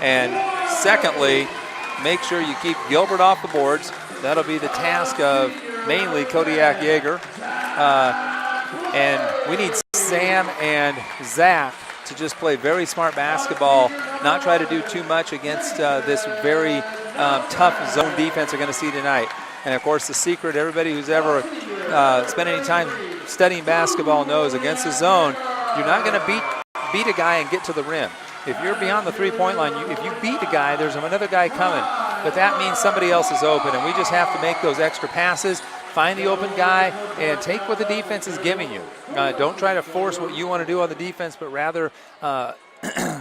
And secondly, make sure you keep Gilbert off the boards. That'll be the task of mainly Kodiak Yeager. And we need Sam and Zach to just play very smart basketball, not try to do too much against this very tough zone defense we're going to see tonight. And, of course, the secret, everybody who's ever spent any time studying basketball knows, against the zone, you're not going to beat a guy and get to the rim. If you're beyond the three-point line, if you beat a guy, there's another guy coming. But that means somebody else is open, and we just have to make those extra passes, find the open guy, and take what the defense is giving you. Don't try to force what you want to do on the defense, but rather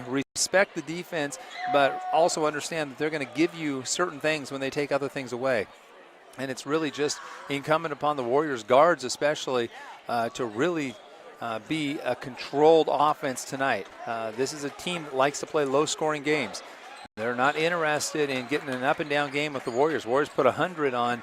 respect the defense, but also understand that they're going to give you certain things when they take other things away. And it's really just incumbent upon the Warriors guards especially to really be a controlled offense tonight. This is a team that likes to play low-scoring games. They're not interested in getting an up-and-down game with the Warriors. Warriors put 100 on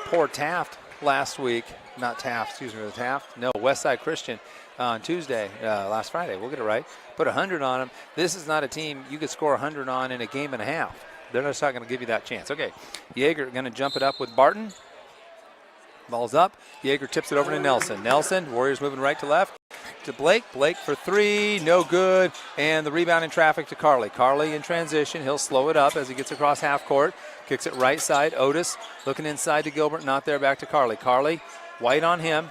poor Taft last week. Not Taft, excuse me, Taft. No, Westside Christian on Tuesday, last Friday. We'll get it right. Put 100 on them. This is not a team you could score 100 on in a game and a half. They're just not going to give you that chance. Okay, Yeager going to jump it up with Barton. Ball's up. Yeager tips it over to Nelson. Nelson, Warriors moving right to left to Blake. Blake for three, no good. And the rebound in traffic to Carly. Carly in transition. He'll slow it up as he gets across half court. Kicks it right side. Otis looking inside to Gilbert. Not there. Back to Carly. Carly, White on him.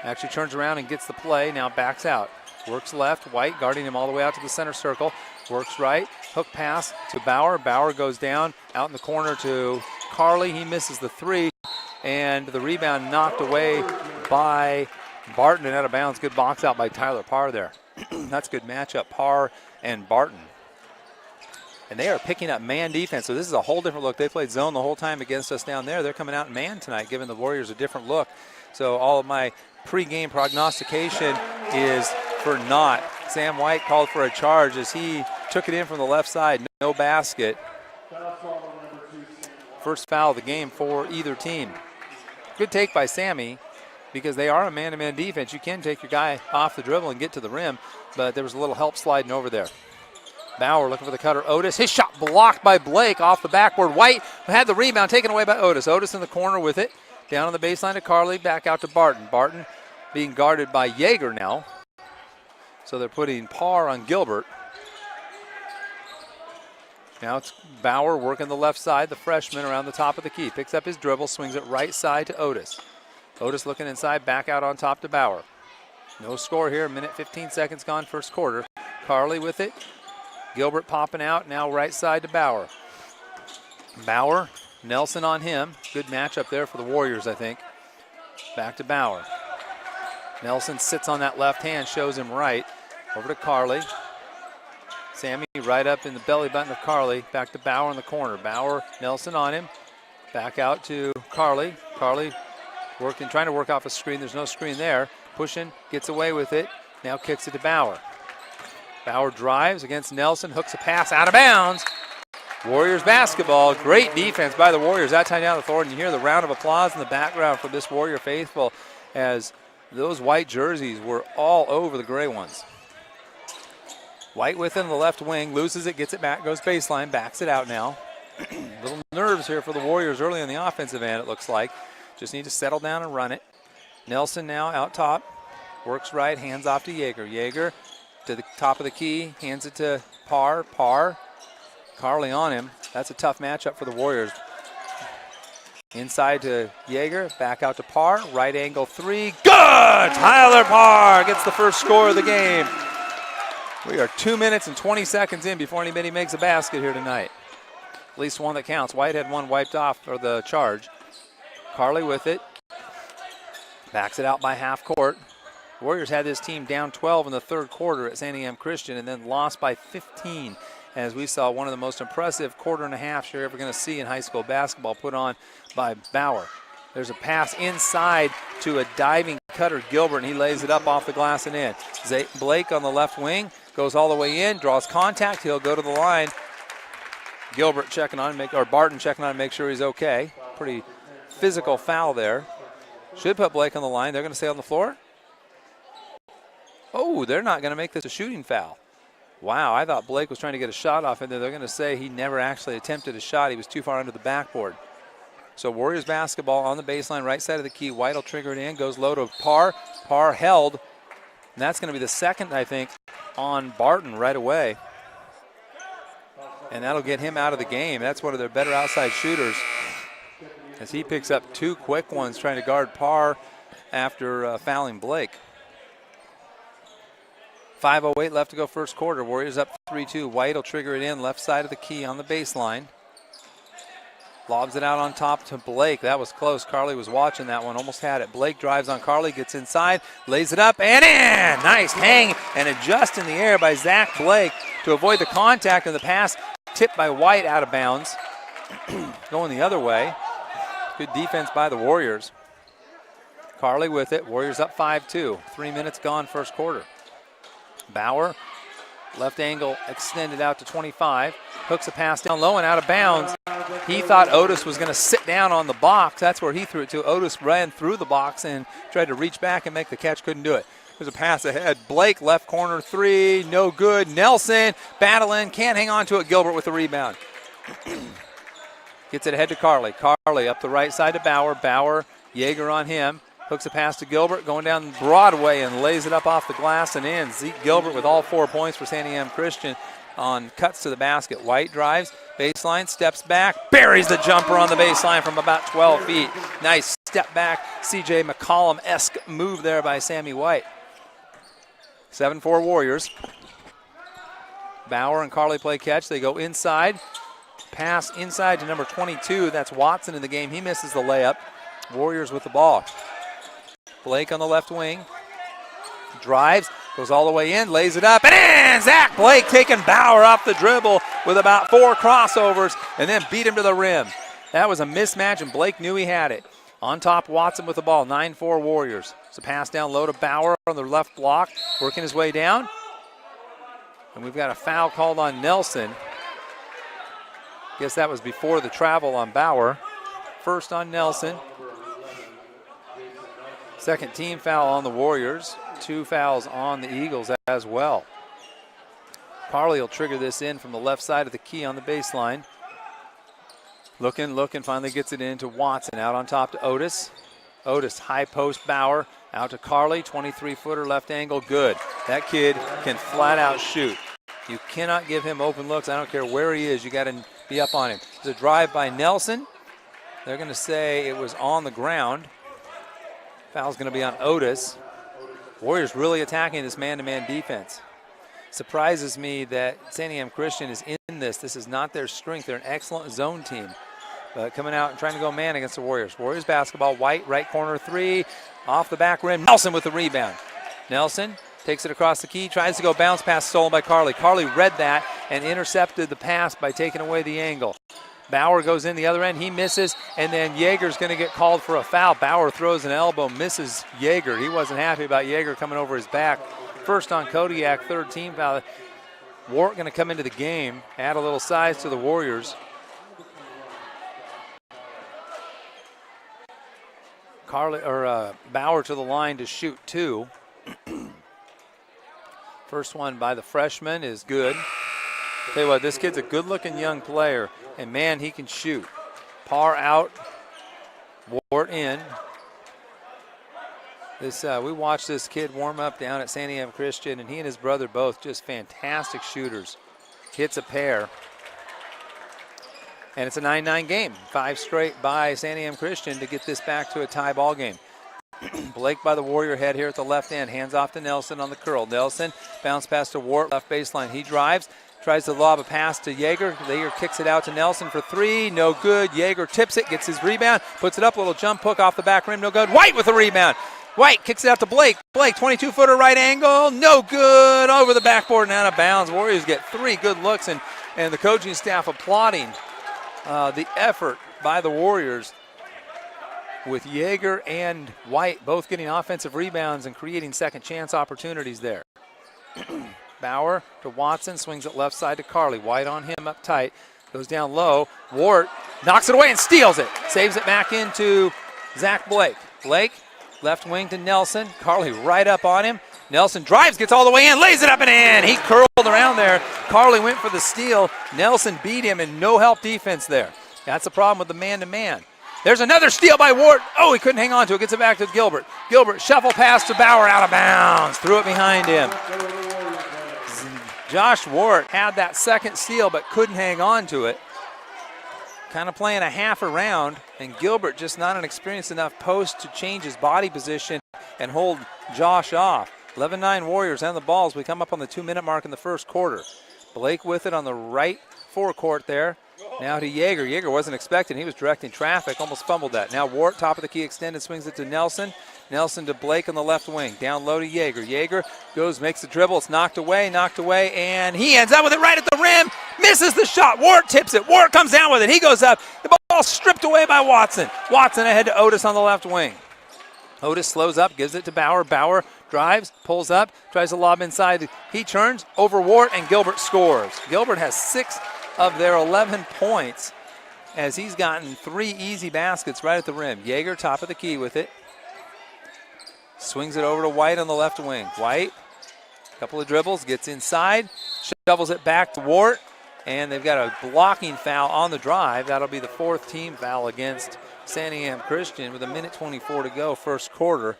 Actually turns around and gets the play. Now backs out. Works left. White guarding him all the way out to the center circle. Works right. Hook pass to Bauer. Bauer goes down out in the corner to Carly. He misses the three. And the rebound knocked away by Barton and out of bounds. Good box out by Tyler Parr there. That's a good matchup, Parr and Barton. And they are picking up man defense, so this is a whole different look. They played zone the whole time against us down there. They're coming out in man tonight, giving the Warriors a different look. So all of my pregame prognostication is for naught. Sam White called for a charge as he took it in from the left side. No basket. First foul of the game for either team. Good take by Sammy because they are a man-to-man defense. You can take your guy off the dribble and get to the rim, but there was a little help sliding over there. Bauer looking for the cutter. Otis, his shot blocked by Blake off the backboard. White had the rebound taken away by Otis. Otis in the corner with it. Down on the baseline to Carly, back out to Barton. Barton being guarded by Yeager now. So they're putting Parr on Gilbert. Now it's Bauer working the left side, the freshman around the top of the key. Picks up his dribble, swings it right side to Otis. Otis looking inside, back out on top to Bauer. No score here, 1:15 seconds gone, first quarter. Carly with it. Gilbert popping out, now right side to Bauer. Bauer, Nelson on him. Good matchup there for the Warriors, I think. Back to Bauer. Nelson sits on that left hand, shows him right. Over to Carly. Sammy right up in the belly button of Carly. Back to Bauer in the corner. Bauer, Nelson on him. Back out to Carly. Carly trying to work off a screen. There's no screen there. Pushing, gets away with it. Now kicks it to Bauer. Bauer drives against Nelson. Hooks a pass out of bounds. Warriors basketball. Great defense by the Warriors. That time down the floor. And you hear the round of applause in the background for this Warrior faithful as those white jerseys were all over the gray ones. White within the left wing, loses it, gets it back, goes baseline, backs it out now. Little nerves here for the Warriors early on the offensive end, it looks like. Just need to settle down and run it. Nelson now out top, works right, hands off to Yeager. Yeager to the top of the key, hands it to Parr. Parr, Carly on him. That's a tough matchup for the Warriors. Inside to Yeager, back out to Parr, right angle three, good! Tyler Parr gets the first score of the game. We are 2 minutes and 20 seconds in before anybody makes a basket here tonight. At least one that counts. White had one wiped off for the charge. Carly with it. Backs it out by half court. Warriors had this team down 12 in the third quarter at Santiam Christian and then lost by 15 as we saw one of the most impressive quarter and a half you're ever going to see in high school basketball put on by Bauer. There's a pass inside to a diving cutter, Gilbert, and he lays it up off the glass and in. Blake on the left wing goes all the way in, draws contact. He'll go to the line. Gilbert checking on, Barton checking on to make sure he's okay. Pretty physical foul there. Should put Blake on the line. They're going to stay on the floor. Oh, they're not going to make this a shooting foul. Wow, I thought Blake was trying to get a shot off, and they're going to say he never actually attempted a shot. He was too far under the backboard. So Warriors basketball on the baseline, right side of the key. White will trigger it in, goes low to Parr. Parr held, and that's going to be the second, I think, on Barton right away. And that'll get him out of the game. That's one of their better outside shooters, as he picks up two quick ones trying to guard Parr after fouling Blake. 5:08 left to go first quarter. Warriors up 3-2. White will trigger it in, left side of the key on the baseline. Lobs it out on top to Blake. That was close. Carly was watching that one, almost had it. Blake drives on Carly, gets inside, lays it up, and in! Nice hang and adjust in the air by Zach Blake to avoid the contact, and the pass tipped by White out of bounds. Going the other way. Good defense by the Warriors. Carly with it. Warriors up 5-2. 3 minutes gone first quarter. Bauer, left angle extended out to 25. Hooks a pass down low and out of bounds. He thought Otis was going to sit down on the box. That's where he threw it to. Otis ran through the box and tried to reach back and make the catch. Couldn't do it. There's a pass ahead. Blake, left corner three. No good. Nelson battling. Can't hang on to it. Gilbert with the rebound. Gets it ahead to Carly. Carly up the right side to Bauer. Bauer, Yeager on him. Hooks a pass to Gilbert, going down Broadway and lays it up off the glass and in. Zeke Gilbert with all 4 points for Santiam Christian on cuts to the basket. White drives, baseline, steps back, buries the jumper on the baseline from about 12 feet. Nice step back, C.J. McCollum-esque move there by Sammy White. 7-4 Warriors. Bauer and Carly play catch. They go inside. Pass inside to number 22. That's Watson in the game. He misses the layup. Warriors with the ball. Blake on the left wing. Drives, goes all the way in, lays it up, and in! Zach Blake taking Bauer off the dribble with about 4 crossovers and then beat him to the rim. That was a mismatch, and Blake knew he had it. On top, Watson with the ball, 9-4 Warriors. It's a pass down low to Bauer on the left block, working his way down. And we've got a foul called on Nelson. Guess that was before the travel on Bauer. First on Nelson. Second team foul on the Warriors. 2 fouls on the Eagles as well. Carly will trigger this in from the left side of the key on the baseline. Looking, finally gets it into Watson. Out on top to Otis. Otis, high post Bauer. Out to Carly, 23-footer left angle, good. That kid can flat out shoot. You cannot give him open looks. I don't care where he is. You got to be up on him. There's a drive by Nelson. They're going to say it was on the ground. Foul's going to be on Otis. Warriors really attacking this man-to-man defense. Surprises me that Santiam Christian is in this. This is not their strength. They're an excellent zone team. But coming out and trying to go man against the Warriors. Warriors basketball, White, right corner three. Off the back rim, Nelson with the rebound. Nelson takes it across the key, tries to go bounce pass stolen by Carly. Carly read that and intercepted the pass by taking away the angle. Bauer goes in the other end, he misses, and then Yeager's going to get called for a foul. Bauer throws an elbow, misses Yeager. He wasn't happy about Yeager coming over his back. First on Kodiak, third team foul. Wart going to come into the game, add a little size to the Warriors. Bauer to the line to shoot 2. First one by the freshman is good. Tell you what, this kid's a good-looking young player, and man, he can shoot. Parr out, Wart in. We watched this kid warm up down at Santiam Christian, and he and his brother both just fantastic shooters. Hits a pair. And it's a 9-9 game. 5 straight by Santiam Christian to get this back to a tie ball game. Blake by the Warrior head here at the left end. Hands off to Nelson on the curl. Nelson bounce pass to Wart, left baseline. He drives, tries to lob a pass to Yeager. Yeager kicks it out to Nelson for 3. No good. Yeager tips it, gets his rebound, puts it up, a little jump hook off the back rim. No good. White with the rebound. White kicks it out to Blake. Blake, 22-footer right angle. No good. Over the backboard and out of bounds. Warriors get 3 good looks, and the coaching staff applauding the effort by the Warriors with Yeager and White both getting offensive rebounds and creating second chance opportunities there. Bauer to Watson, swings it left side to Carly. White on him up tight, goes down low. Wart knocks it away and steals it. Saves it back into Zach Blake. Blake, left wing to Nelson. Carly right up on him. Nelson drives, gets all the way in, lays it up and in. He curled around there. Carly went for the steal. Nelson beat him, and no help defense there. That's the problem with the man-to-man. There's another steal by Ward. Oh, he couldn't hang on to it. Gets it back to Gilbert. Gilbert, shuffle pass to Bauer, out of bounds. Threw it behind him. Josh Ward had that second steal but couldn't hang on to it. Kind of playing a half around, and Gilbert just not an experienced enough post to change his body position and hold Josh off. 11-9 Warriors on the ball as we come up on the 2-minute mark in the first quarter. Blake with it on the right forecourt there. Now to Yeager. Yeager wasn't expecting. He was directing traffic, almost fumbled that. Now Ward, top of the key, extended, swings it to Nelson. Nelson to Blake on the left wing. Down low to Yeager. Yeager goes, makes the dribble. It's knocked away, and he ends up with it right at the rim. Misses the shot. Ward tips it. Ward comes down with it. He goes up. The ball stripped away by Watson. Watson ahead to Otis on the left wing. Otis slows up, gives it to Bauer. Bauer drives, pulls up, tries to lob inside. He turns over Ward, and Gilbert scores. Gilbert has 6 of their 11 points as he's gotten 3 easy baskets right at the rim. Yeager, top of the key with it. Swings it over to White on the left wing. White, a couple of dribbles, gets inside, shovels it back to Ward, and they've got a blocking foul on the drive. That'll be the 4th team foul against Santiam Christian with 1:24 to go, first quarter.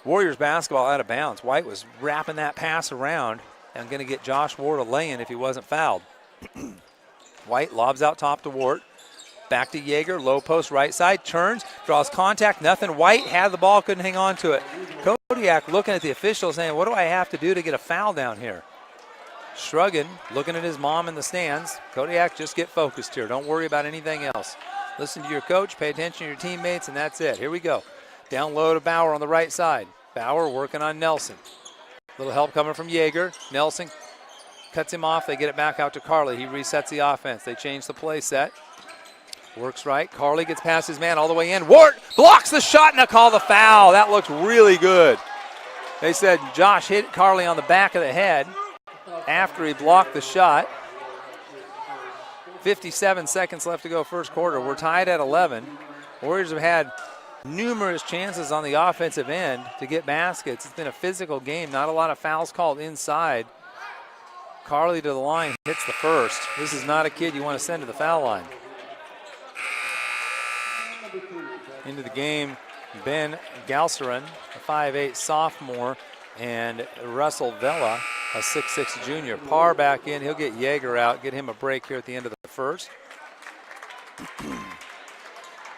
Warriors basketball out of bounds. White was wrapping that pass around and going to get Josh Ward a lay-in if he wasn't fouled. White lobs out top to Ward. Back to Yeager, low post right side, turns, draws contact, nothing. White had the ball, couldn't hang on to it. Kodiak looking at the official saying, what do I have to do to get a foul down here? Shrugging, looking at his mom in the stands. Kodiak, just get focused here. Don't worry about anything else. Listen to your coach, pay attention to your teammates, and that's it. Here we go. Down low to Bauer on the right side. Bauer working on Nelson. Little help coming from Yeager. Nelson cuts him off. They get it back out to Carly. He resets the offense. They change the play set. Works right. Carly gets past his man all the way in. Ward blocks the shot and they call the foul. That looks really good. They said Josh hit Carly on the back of the head after he blocked the shot. 57 seconds left to go first quarter. We're tied at 11. Warriors have had numerous chances on the offensive end to get baskets. It's been a physical game. Not a lot of fouls called inside. Carly to the line, hits the first. This is not a kid you want to send to the foul line. Into the game, Ben Galcerin, a 5'8 sophomore, and Russell Vela, a 6'6 junior. Parr back in. He'll get Yeager out, get him a break here at the end of the first.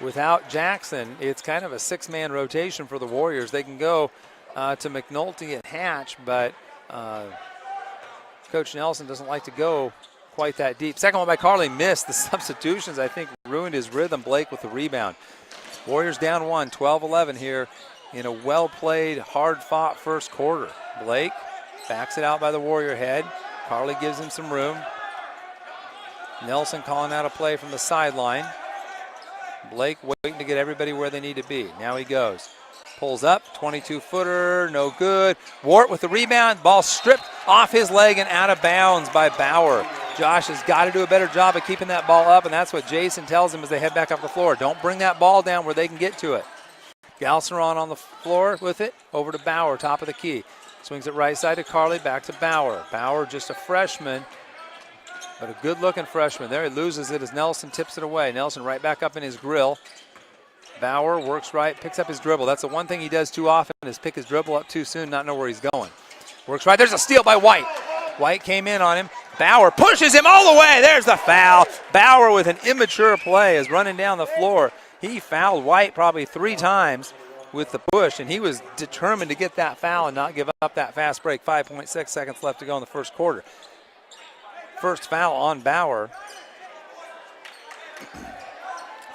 Without Jackson, it's kind of a 6-man rotation for the Warriors. They can go to McNulty and Hatch, but Coach Nelson doesn't like to go quite that deep. Second one by Carly, missed. The substitutions, I think, ruined his rhythm. Blake with the rebound. Warriors down 1, 12-11 here in a well-played, hard-fought first quarter. Blake backs it out by the Warrior head. Carly gives him some room. Nelson calling out a play from the sideline. Blake waiting to get everybody where they need to be. Now he goes. Pulls up, 22-footer, no good. Wart with the rebound, ball stripped off his leg and out of bounds by Bauer. Josh has got to do a better job of keeping that ball up, and that's what Jason tells him as they head back up the floor. Don't bring that ball down where they can get to it. Galceron on the floor with it, over to Bauer, top of the key. Swings it right side to Carly, back to Bauer. Bauer just a freshman, but a good-looking freshman. There he loses it as Nelson tips it away. Nelson right back up in his grill. Bauer works right, picks up his dribble. That's the one thing he does too often is pick his dribble up too soon, not know where he's going. Works right. There's a steal by White. White came in on him. Bauer pushes him all the way. There's the foul. Bauer with an immature play is running down the floor. He fouled White probably 3 times with the push, and he was determined to get that foul and not give up that fast break. 5.6 seconds left to go in the first quarter. First foul on Bauer.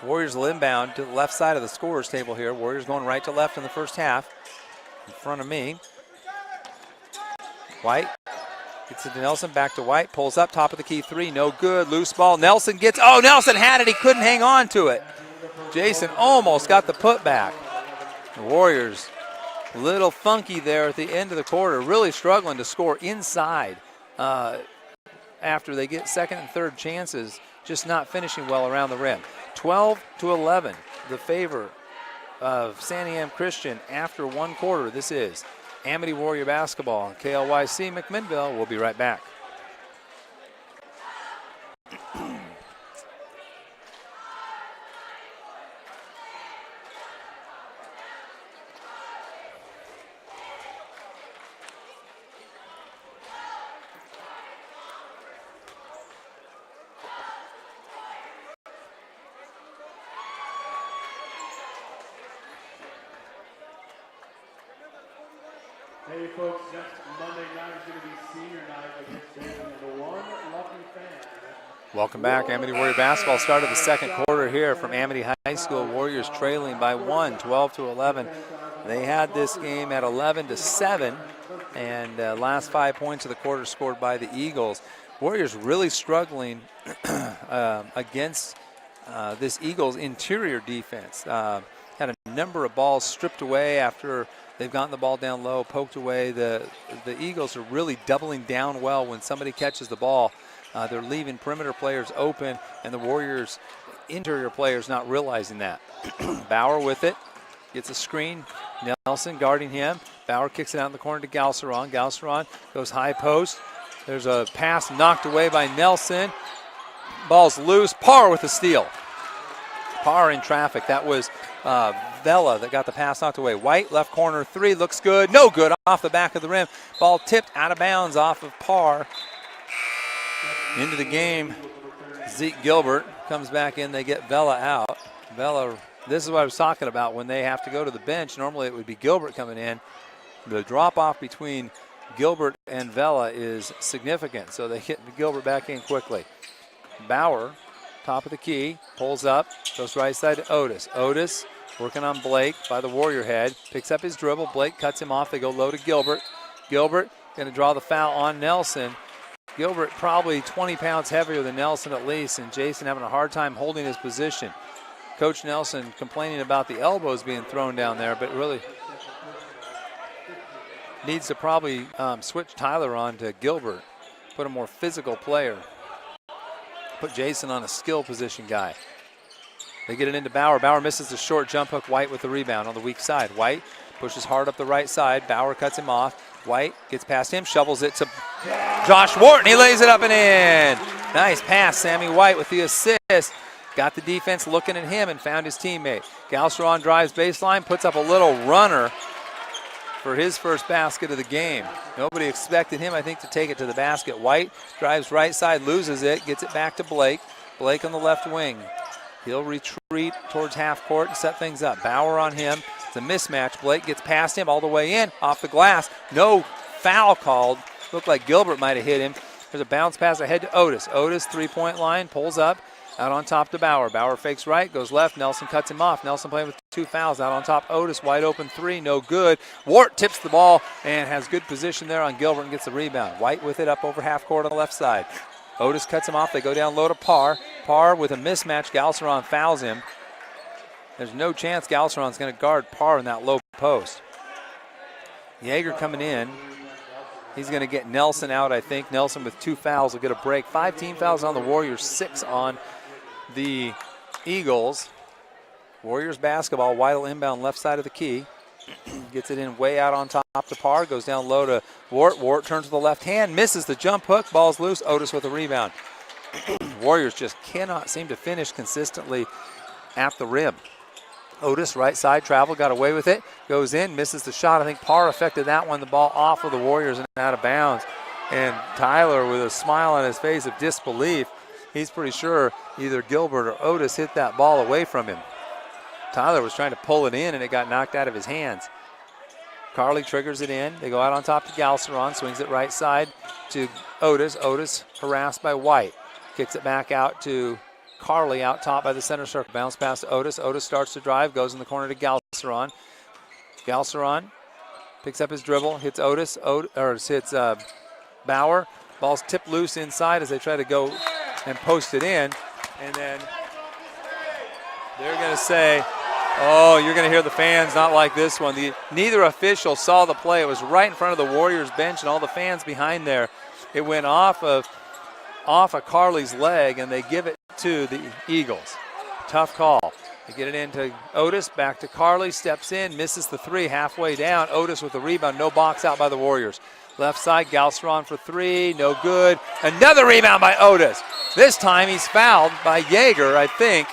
Warriors will inbound to the left side of the scorer's table here. Warriors going right to left in the first half. In front of me. White gets it to Nelson, back to White. Pulls up, top of the key 3, no good. Loose ball. Nelson gets, oh, Nelson had it. He couldn't hang on to it. Jason almost got the putback. The Warriors a little funky there at the end of the quarter. Really struggling to score inside after they get second and third chances. Just not finishing well around the rim. 12-11, the favor of Santiam Christian after one quarter. This is Amity Warrior basketball. KLYC McMinnville. We'll be right back. Hey folks, next Monday night is going to be senior night against the one lucky fan. Welcome back. Amity Warrior basketball started the second quarter here from Amity High School. Warriors trailing by 1, 12-11. They had this game at 11-7, and last 5 points of the quarter scored by the Eagles. Warriors really struggling against this Eagles interior defense. Had a number of balls stripped away after they've gotten the ball down low, poked away. The Eagles are really doubling down well when somebody catches the ball. They're leaving perimeter players open, and the Warriors' interior players not realizing that. Bauer with it, gets a screen. Nelson guarding him. Bauer kicks it out in the corner to Galceron. Galceron goes high post. There's a pass knocked away by Nelson. Ball's loose. Parr with the steal. Parr in traffic. That was Vela that got the pass knocked away. White, left corner, three, looks good. No good, off the back of the rim. Ball tipped out of bounds off of Parr. Into the game, Zeke Gilbert comes back in. They get Vela out. Vela, this is what I was talking about when they have to go to the bench. Normally it would be Gilbert coming in. The drop-off between Gilbert and Vela is significant, so they get Gilbert back in quickly. Bauer, top of the key, pulls up, goes right side to Otis. Otis working on Blake by the Warrior head, picks up his dribble. Blake cuts him off. They go low to Gilbert. Gilbert going to draw the foul on Nelson. Gilbert probably 20 pounds heavier than Nelson at least, and Jason having a hard time holding his position. Coach Nelson complaining about the elbows being thrown down there, but really needs to probably switch Tyler on to Gilbert, put a more physical player. Put Jason on a skill position guy. They get it into Bauer. Bauer misses the short jump hook. White with the rebound on the weak side. White pushes hard up the right side. Bauer cuts him off. White gets past him, shovels it to Josh Wharton. He lays it up and in. Nice pass, Sammy White with the assist. Got the defense looking at him and found his teammate. Galceron drives baseline, puts up a little runner for his first basket of the game. Nobody expected him, I think, to take it to the basket. White drives right side, loses it, gets it back to Blake. Blake on the left wing. He'll retreat towards half court and set things up. Bauer on him. It's a mismatch. Blake gets past him all the way in, off the glass. No foul called. Looked like Gilbert might have hit him. There's a bounce pass ahead to Otis. Otis, three-point line, pulls up. Out on top to Bauer. Bauer fakes right, goes left. Nelson cuts him off. Nelson playing with 2 fouls. Out on top, Otis, wide open three, no good. Wart tips the ball and has good position there on Gilbert and gets the rebound. White with it up over half court on the left side. Otis cuts him off. They go down low to Parr. Parr with a mismatch. Galceron fouls him. There's no chance Galceron's going to guard Parr in that low post. Yeager coming in. He's going to get Nelson out, I think. Nelson with 2 fouls will get a break. 5 team fouls on the Warriors, 6 on the Eagles. Warriors basketball. Weidel inbound left side of the key. Gets it in way out on top to Parr. Goes down low to Wart. Wart turns to the left hand. Misses the jump hook. Ball's loose. Otis with a rebound. Warriors just cannot seem to finish consistently at the rim. Otis, right side, travel, got away with it. Goes in, misses the shot. I think Parr affected that one. The ball off of the Warriors and out of bounds. And Tyler with a smile on his face of disbelief. He's pretty sure either Gilbert or Otis hit that ball away from him. Tyler was trying to pull it in and it got knocked out of his hands. Carly triggers it in. They go out on top to Galceron, swings it right side to Otis. Otis harassed by White. Kicks it back out to Carly out top by the center circle. Bounce pass to Otis. Otis starts to drive, goes in the corner to Galceron. Galceron picks up his dribble, hits Otis, hits Bauer. Ball's tipped loose inside as they try to go and post it in. And then they're going to say, oh, you're going to hear the fans not like this one. Neither official saw the play. It was right in front of the Warriors bench and all the fans behind there. It went off of Carly's leg, and they give it to the Eagles. Tough call. They get it into Otis, back to Carly, steps in, misses the three, halfway down. Otis with the rebound, no box out by the Warriors. Left side, Galceron for three, no good. Another rebound by Otis. This time he's fouled by Yeager, I think.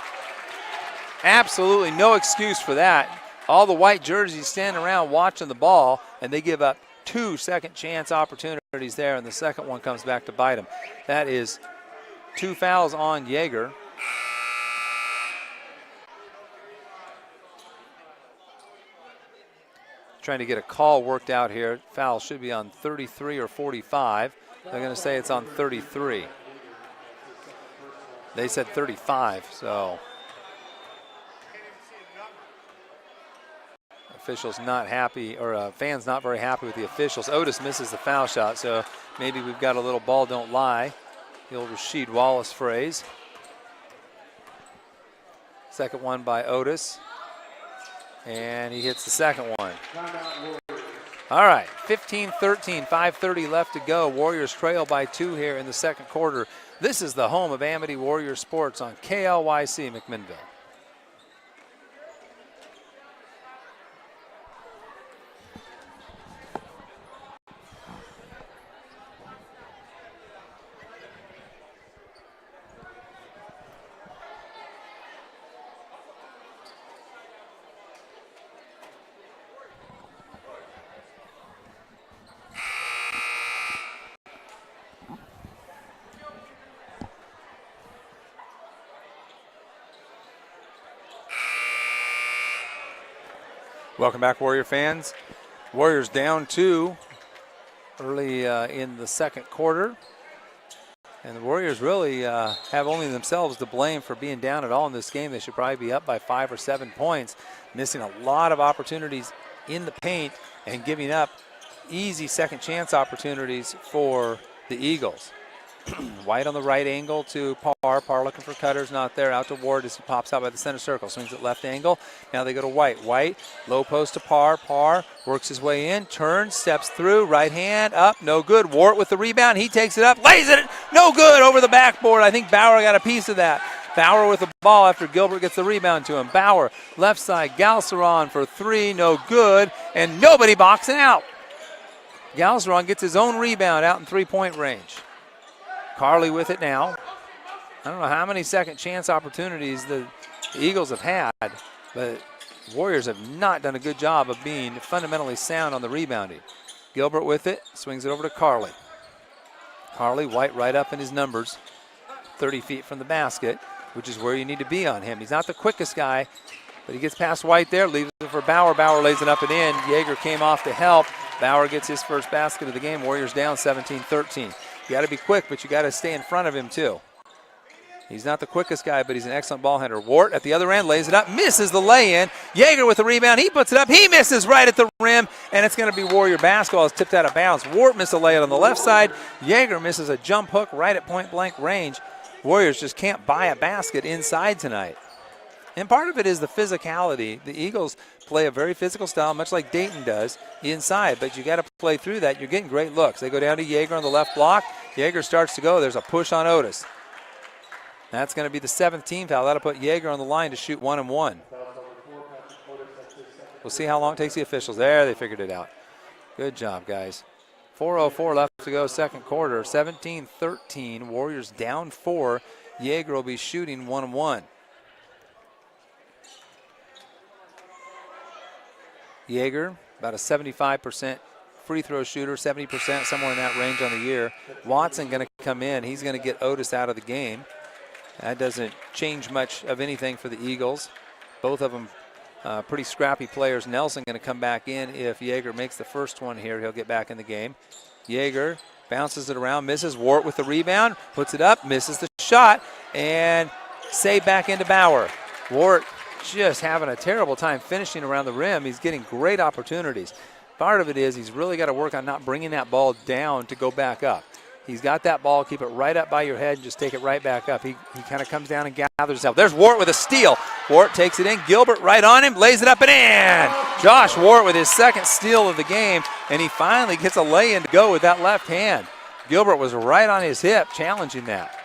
Absolutely no excuse for that. All the white jerseys standing around watching the ball, and they give up 2 second chance opportunities there, and the second one comes back to bite them. That is 2 fouls on Yeager. Trying to get a call worked out here. Foul should be on 33 or 45. They're going to say it's on 33. They said 35, so officials not happy, or fans not very happy with the officials. Otis misses the foul shot, so maybe we've got a little ball don't lie, the old Rasheed Wallace phrase. Second one by Otis, and he hits the second one. All right, 15-13, 5:30 left to go. Warriors trail by 2 here in the second quarter. This is the home of Amity Warrior Sports on KLYC McMinnville. Welcome back, Warrior fans. Warriors down 2 early in the second quarter. And the Warriors really have only themselves to blame for being down at all in this game. They should probably be up by 5 or 7 points, missing a lot of opportunities in the paint and giving up easy second chance opportunities for the Eagles. White on the right angle to Parr. Parr looking for cutters, not there. Out to Ward as he pops out by the center circle. Swings at left angle. Now they go to White. White, low post to Parr. Parr works his way in, turns, steps through, right hand, up, no good. Ward with the rebound. He takes it up, lays it, no good, over the backboard. I think Bauer got a piece of that. Bauer with the ball after Gilbert gets the rebound to him. Bauer, left side, Galceron for three, no good, and nobody boxing out. Galceron gets his own rebound out in three-point range. Carly with it now. I don't know how many second chance opportunities the Eagles have had, but Warriors have not done a good job of being fundamentally sound on the rebounding. Gilbert with it, swings it over to Carly. Carly, White right up in his numbers, 30 feet from the basket, which is where you need to be on him. He's not the quickest guy, but he gets past White there, leaves it for Bauer. Bauer lays it up and in. Yeager came off to help. Bauer gets his first basket of the game. Warriors down 17-13. You got to be quick, but you got to stay in front of him too. He's not the quickest guy, but he's an excellent ball handler. Wart at the other end lays it up, misses the lay-in. Yeager with the rebound, he puts it up, he misses right at the rim, and it's going to be Warrior basketball. It's tipped out of bounds. Wart missed a lay-in on the left side. Yeager misses a jump hook right at point-blank range. Warriors just can't buy a basket inside tonight. And part of it is the physicality. The Eagles play a very physical style, much like Dayton does, inside. But you got to play through that. You're getting great looks. They go down to Yeager on the left block. Yeager starts to go. There's a push on Otis. That's going to be the 7th team foul. That'll put Yeager on the line to shoot 1 and 1. We'll see how long it takes the officials. There, they figured it out. Good job, guys. 4:04 left to go, second quarter. 17-13. Warriors down 4. Yeager will be shooting 1 and 1. Yeager, about a 75% free throw shooter, 70%, somewhere in that range on the year. Watson going to come in. He's going to get Otis out of the game. That doesn't change much of anything for the Eagles. Both of them pretty scrappy players. Nelson going to come back in. If Yeager makes the first one here, he'll get back in the game. Yeager bounces it around, misses. Wart with the rebound, puts it up, misses the shot, and save back into Bauer. Wart just having a terrible time finishing around the rim. He's getting great opportunities. Part of it is he's really got to work on not bringing that ball down to go back up. He's got that ball, keep it right up by your head and just take it right back up. He kind of comes down and gathers himself. There's Wart with a steal. Wart takes it in. Gilbert right on him, lays it up and in. Josh Wart with his second steal of the game, and he finally gets a lay-in to go with that left hand. Gilbert was right on his hip challenging that.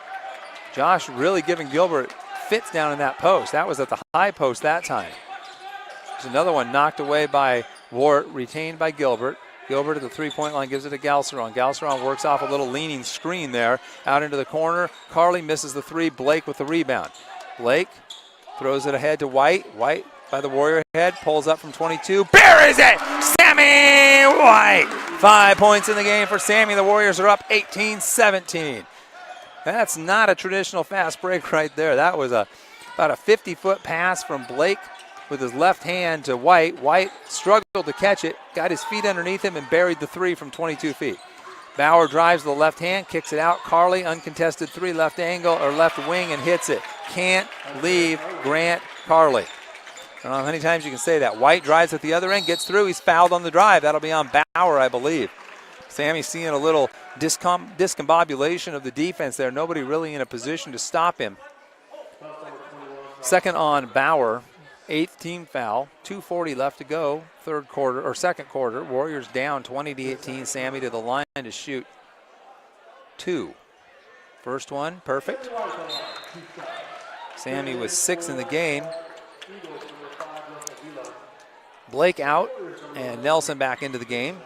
Josh really giving Gilbert fits down in that post. That was at the high post that time. There's another one knocked away by Wart, retained by Gilbert. Gilbert at the three-point line gives it to Galceron. Galceron works off a little leaning screen there, out into the corner. Carly misses the three. Blake with the rebound. Blake throws it ahead to White. White by the Warrior head, pulls up from 22. Buries it! Sammy White! 5 points in the game for Sammy. The Warriors are up 18-17. That's not a traditional fast break right there. That was about a 50-foot pass from Blake with his left hand to White. White struggled to catch it, got his feet underneath him, and buried the three from 22 feet. Bauer drives the left hand, kicks it out. Carly, uncontested three, left angle or left wing, and hits it. Can't leave Grant Carly. I don't know how many times you can say that. White drives at the other end, gets through. He's fouled on the drive. That'll be on Bauer, I believe. Sammy's seeing a little discombobulation of the defense there. Nobody really in a position to stop him. Second on Bauer. 8th team foul. 2:40 left to go. Second quarter. Warriors down 20-18. Sammy to the line to shoot two. First one, perfect. Sammy was 6 in the game. Blake out and Nelson back into the game.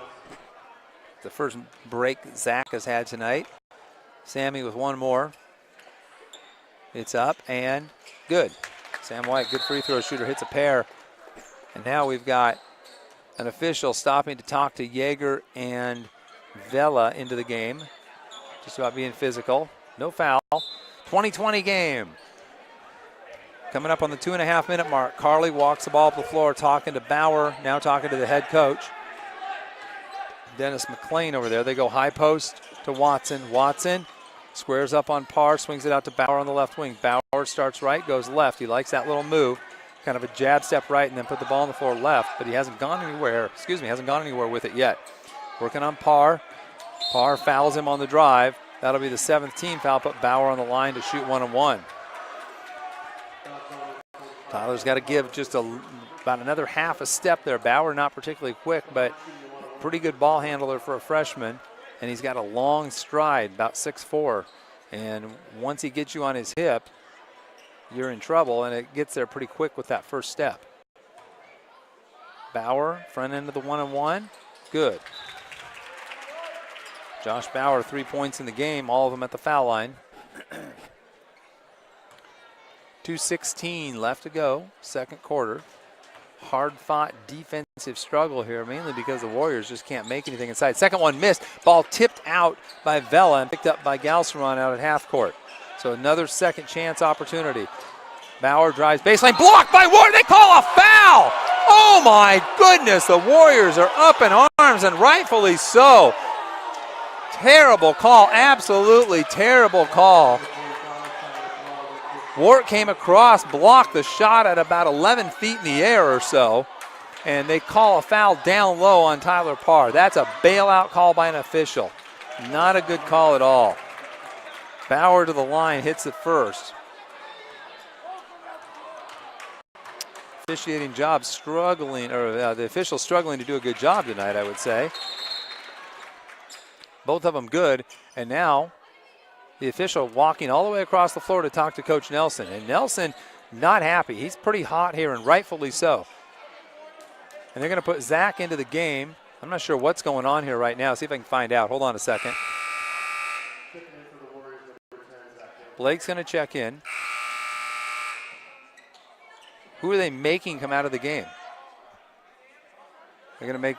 The first break Zach has had tonight. Sammy with one more. It's up and good. Sam White, good free throw shooter, hits a pair. And now we've got an official stopping to talk to Yeager and Vela into the game. Just about being physical. No foul. 20-20 game. Coming up on the 2.5-minute mark. Carly walks the ball up the floor talking to Bauer, now talking to the head coach. Dennis McClain over there. They go high post to Watson. Watson squares up on Parr, swings it out to Bauer on the left wing. Bauer starts right, goes left. He likes that little move. Kind of a jab step right and then put the ball on the floor left, but he hasn't gone anywhere. Hasn't gone anywhere with it yet. Working on Parr. Parr fouls him on the drive. That'll be the 7th team foul. Put Bauer on the line to shoot 1-on-1. Tyler's got to give just about another half a step there. Bauer not particularly quick, but pretty good ball handler for a freshman. And he's got a long stride, about 6'4". And once he gets you on his hip, you're in trouble, and it gets there pretty quick with that first step. Bauer, front end of the 1-on-1, good. Josh Bauer, 3 points in the game, all of them at the foul line. 2:16 left to go, second quarter. Hard-fought defensive struggle here, mainly because the Warriors just can't make anything inside. Second one missed. Ball tipped out by Vela and picked up by Galceron out at half court. So another second chance opportunity. Bauer drives baseline, blocked by Ward. They call a foul. Oh my goodness, the Warriors are up in arms, and rightfully so. Terrible call, absolutely terrible call. Wart came across, blocked the shot at about 11 feet in the air or so, and they call a foul down low on Tyler Parr. That's a bailout call by an official. Not a good call at all. Bauer to the line, hits it first. Officiating job struggling, or the officials struggling to do a good job tonight, I would say. Both of them good, and now the official walking all the way across the floor to talk to Coach Nelson. And Nelson not happy. He's pretty hot here, and rightfully so. And they're going to put Zach into the game. I'm not sure what's going on here right now. See if I can find out. Hold on a second. Blake's going to check in. Who are they making come out of the game? They're going to make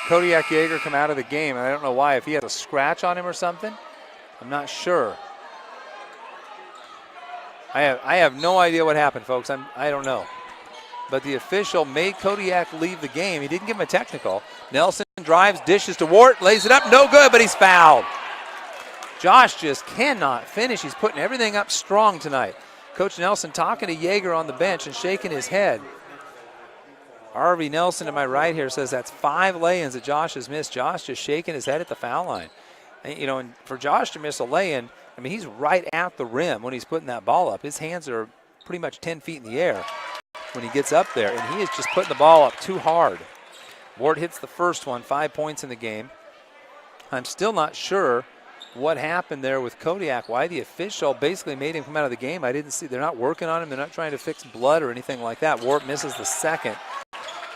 Kodiak Yeager come out of the game. I don't know why. If he had a scratch on him or something, I'm not sure. I have no idea what happened, folks. I don't know. But the official made Kodiak leave the game. He didn't give him a technical. Nelson drives, dishes to Wart, lays it up, no good, but he's fouled. Josh just cannot finish. He's putting everything up strong tonight. Coach Nelson talking to Yeager on the bench and shaking his head. Harvey Nelson to my right here says that's 5 lay-ins that Josh has missed. Josh just shaking his head at the foul line. And, you know, and for Josh to miss a lay-in, I mean, he's right at the rim when he's putting that ball up. His hands are pretty much 10 feet in the air when he gets up there, and he is just putting the ball up too hard. Ward hits the first one, 5 points in the game. I'm still not sure what happened there with Kodiak, why the official basically made him come out of the game. I didn't see. They're not working on him. They're not trying to fix blood or anything like that. Warp misses the second.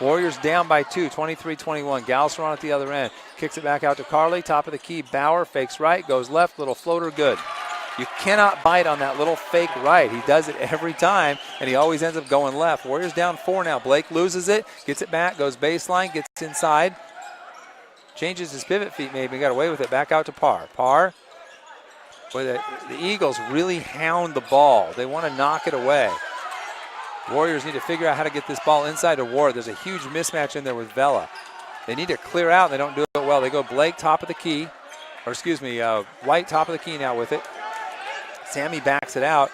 Warriors down by 2, 23-21. Galceron at the other end. Kicks it back out to Carly. Top of the key. Bauer fakes right, goes left. Little floater, good. You cannot bite on that little fake right. He does it every time, and he always ends up going left. Warriors down 4 now. Blake loses it, gets it back, goes baseline, gets inside. Changes his pivot feet maybe, got away with it. Back out to Parr. Parr, boy, the Eagles really hound the ball. They want to knock it away. Warriors need to figure out how to get this ball inside to Ward. There's a huge mismatch in there with Vela. They need to clear out, and they don't do it well. They go Blake top of the key, or excuse me, White top of the key now with it. Sammy backs it out,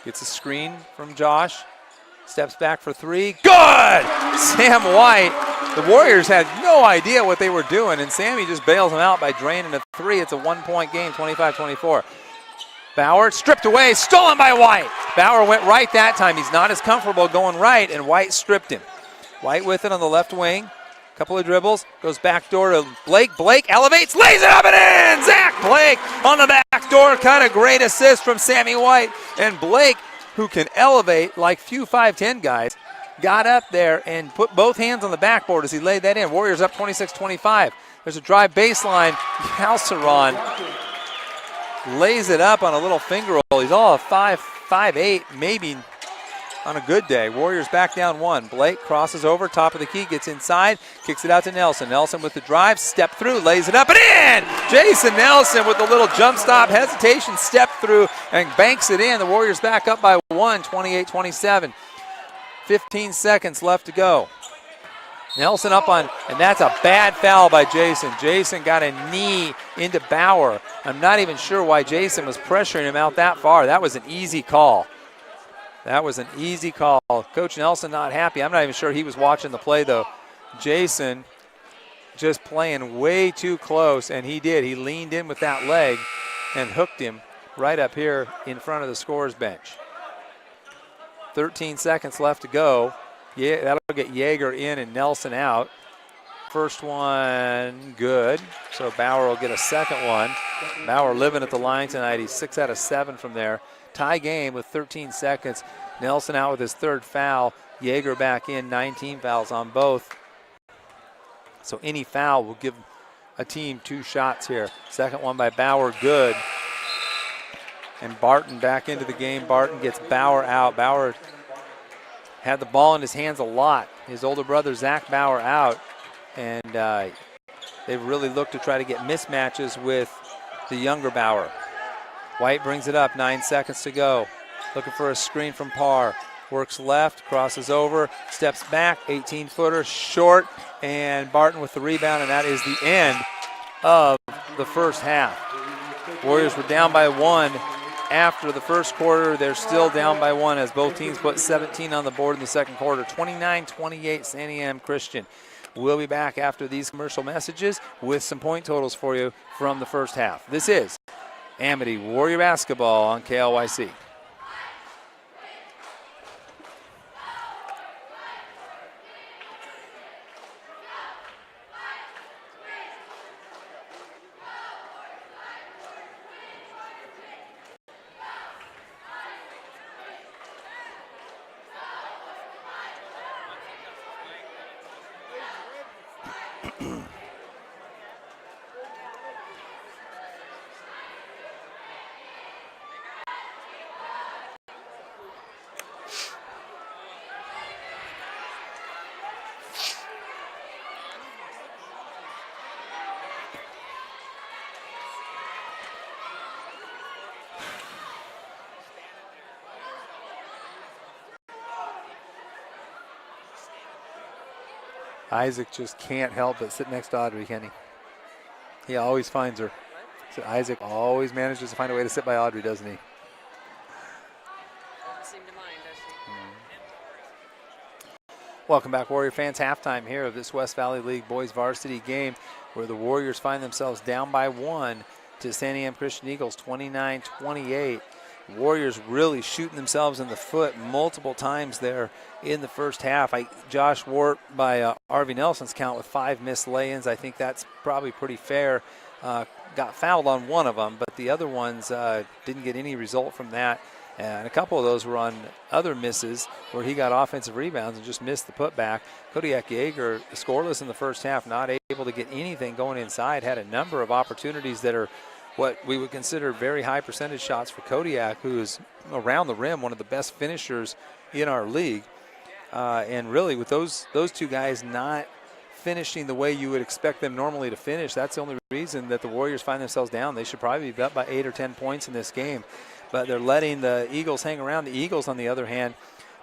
gets a screen from Josh, steps back for 3. Good! Sam White. The Warriors had no idea what they were doing, and Sammy just bails them out by draining a 3. It's a 1-point game, 25-24. Bauer stripped away, stolen by White. Bauer went right that time. He's not as comfortable going right, and White stripped him. White with it on the left wing. Couple of dribbles, goes back door to Blake. Blake elevates, lays it up and in! Zach Blake on the back door cut. A great assist from Sammy White. And Blake, who can elevate like few 5'10 guys, got up there and put both hands on the backboard as he laid that in. Warriors up 26-25. There's a drive baseline. Galceron lays it up on a little finger roll. He's all 5'8", maybe on a good day. Warriors back down 1. Blake crosses over, top of the key, gets inside, kicks it out to Nelson. Nelson with the drive, step through, lays it up and in! Jason Nelson with the little jump stop, hesitation, step through, and banks it in. The Warriors back up by 1, 28-27. 15 seconds left to go. Nelson up on, and that's a bad foul by Jason. Jason got a knee into Bauer. I'm not even sure why Jason was pressuring him out that far. That was an easy call. That was an easy call. Coach Nelson not happy. I'm not even sure he was watching the play, though. Jason just playing way too close, and he did. He leaned in with that leg and hooked him right up here in front of the scorer's bench. 13 seconds left to go. Yeah, that'll get Yeager in and Nelson out. First one, good. So Bauer will get a second one. Bauer living at the line tonight. He's 6 out of 7 from there. Tie game with 13 seconds. Nelson out with his third foul. Yeager back in, 19 fouls on both. So any foul will give a team 2 shots here. Second one by Bauer, good. And Barton back into the game. Barton gets Bauer out. Bauer had the ball in his hands a lot. His older brother, Zach Bauer, out. And they've really looked to try to get mismatches with the younger Bauer. White brings it up, 9 seconds to go. Looking for a screen from Parr. Works left, crosses over, steps back, 18-footer, short, and Barton with the rebound, and that is the end of the first half. Warriors were down by 1 after the first quarter. They're still down by 1 as both teams put 17 on the board in the second quarter. 29-28 Santiam Christian. We'll be back after these commercial messages with some point totals for you from the first half. This is Amity Warrior Basketball on KLYC. Isaac just can't help but sit next to Audrey, can he? He always finds her. So Isaac always manages to find a way to sit by Audrey, doesn't he? Doesn't seem to mind, does he? Welcome back, Warrior fans. Halftime here of this West Valley League boys varsity game where the Warriors find themselves down by 1 to Santiam Christian Eagles, 29-28. Warriors really shooting themselves in the foot multiple times there in the first half. Josh Wart by Arvie Nelson's count with 5 missed lay-ins. I think that's probably pretty fair. got fouled on one of them, but the other ones didn't get any result from that. And a couple of those were on other misses where he got offensive rebounds and just missed the putback. Kodiak Yeager scoreless in the first half, not able to get anything going inside, had a number of opportunities that are what we would consider very high percentage shots for Kodiak, who is around the rim one of the best finishers in our league. And really with those two guys not finishing the way you would expect them normally to finish, that's the only reason that the Warriors find themselves down. They should probably be up by 8 or 10 points in this game, but they're letting the Eagles hang around. The Eagles, on the other hand,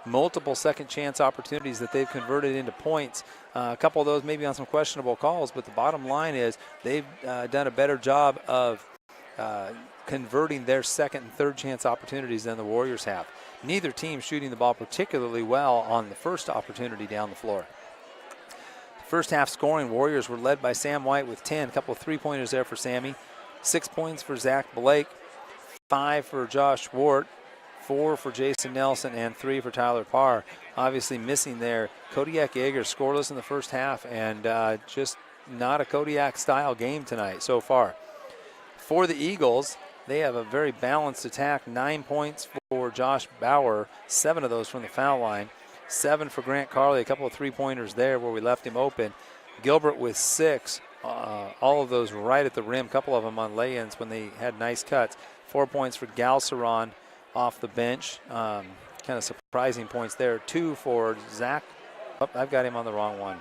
multiple second chance opportunities that they've converted into points. A couple of those maybe on some questionable calls, but the bottom line is they've done a better job of converting their second and third chance opportunities than the Warriors have. Neither team shooting the ball particularly well on the first opportunity down the floor. First half scoring, Warriors were led by Sam White with 10. A couple of three-pointers there for Sammy. 6 points for Zach Blake. 5 for Josh Wart. 4 for Jason Nelson, and 3 for Tyler Parr. Obviously missing there. Kodiak Yeager scoreless in the first half, and just not a Kodiak-style game tonight so far. For the Eagles, they have a very balanced attack. 9 points for Josh Bauer, 7 of those from the foul line. 7 for Grant Carley, a couple of three-pointers there where we left him open. Gilbert with 6, all of those right at the rim, a couple of them on lay-ins when they had nice cuts. 4 points for Galceron off the bench. Kind of surprising points there. 2 for Zach. Oh, I've got him on the wrong one.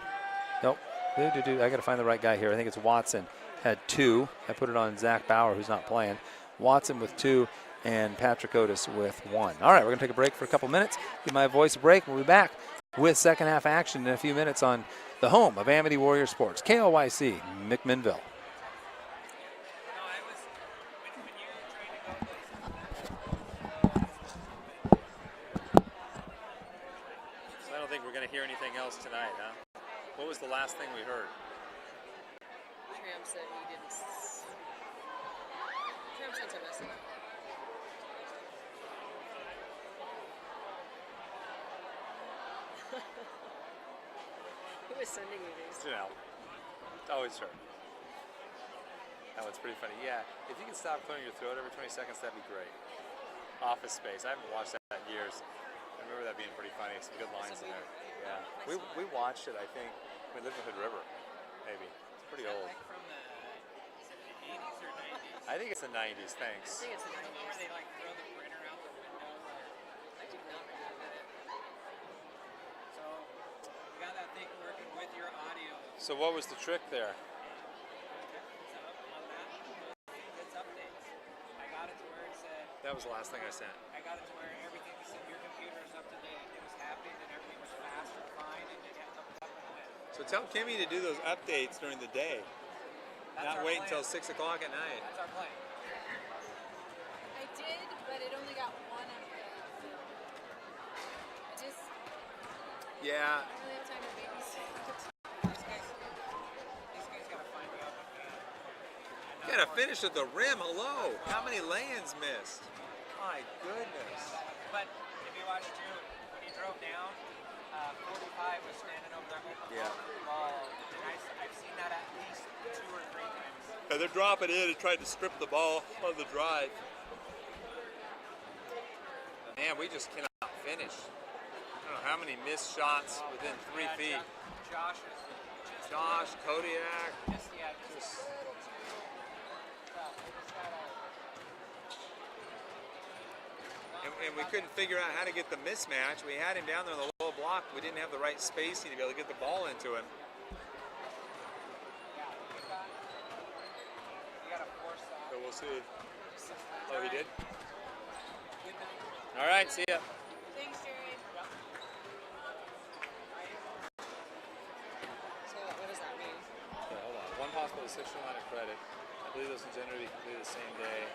Nope. I got to find the right guy here. I think it's Watson. Had 2. I put it on Zach Bauer, who's not playing. Watson with 2. And Patrick Otis with 1. All right, we're going to take a break for a couple minutes. Give my voice a break. We'll be back with second half action in a few minutes on the home of Amity Warrior Sports, KLYC, McMinnville. So I don't think we're going to hear anything else tonight, huh? What was the last thing we heard? Tram said he didn't. Tram sent a message. Who is sending you these? Janelle. Always her. That one's pretty funny. Yeah, if you can stop clearing your throat every 20 seconds, that'd be great. Office Space. I haven't watched that in years. I remember that being pretty funny. Some good lines in there. Yeah. We watched it, I think. We lived in Hood River, maybe. It's pretty old. Like from the, is it the 80s or 90s? I think it's the 90s, thanks. I think it's the 90s. Where they like throw the printer out the window. I do not remember it. So you got that thing working with your audio. So what was the trick there? So on that, it's updates. I got it to where it said, That was the last thing I sent. I got it to where everything said your computer is up to date. It was happening and everything was fast and fine and it kept up and went. So tell Kimmy to do those updates during the day. That's Not our wait plan. until 6 o'clock at night. That's our plan. I did, but it only got one of the film. I just Yeah. don't really have time to babysit. These guys gotta find me out. You gotta finish at the rim. Hello. How many lay-ins missed? My goodness. But if you watch June, when he drove down, 45 was standing over there open Yeah. ball. And I've seen that at least 2 or 3 times. Yeah, they're dropping in and trying to strip the ball on the drive. Man, we just cannot finish. I don't know how many missed shots within 3 feet. Josh is Josh, Kodiak. just And we couldn't figure out how to get the mismatch. We had him down there in the low block. We didn't have the right spacing to be able to get the ball into him. you gotta force that. So we'll see. Oh, he did? All right, see ya. Thanks, Jerry. So what does that mean? Okay, hold on. One hospital, 6 line of credit. I believe those can generally be completed the same day.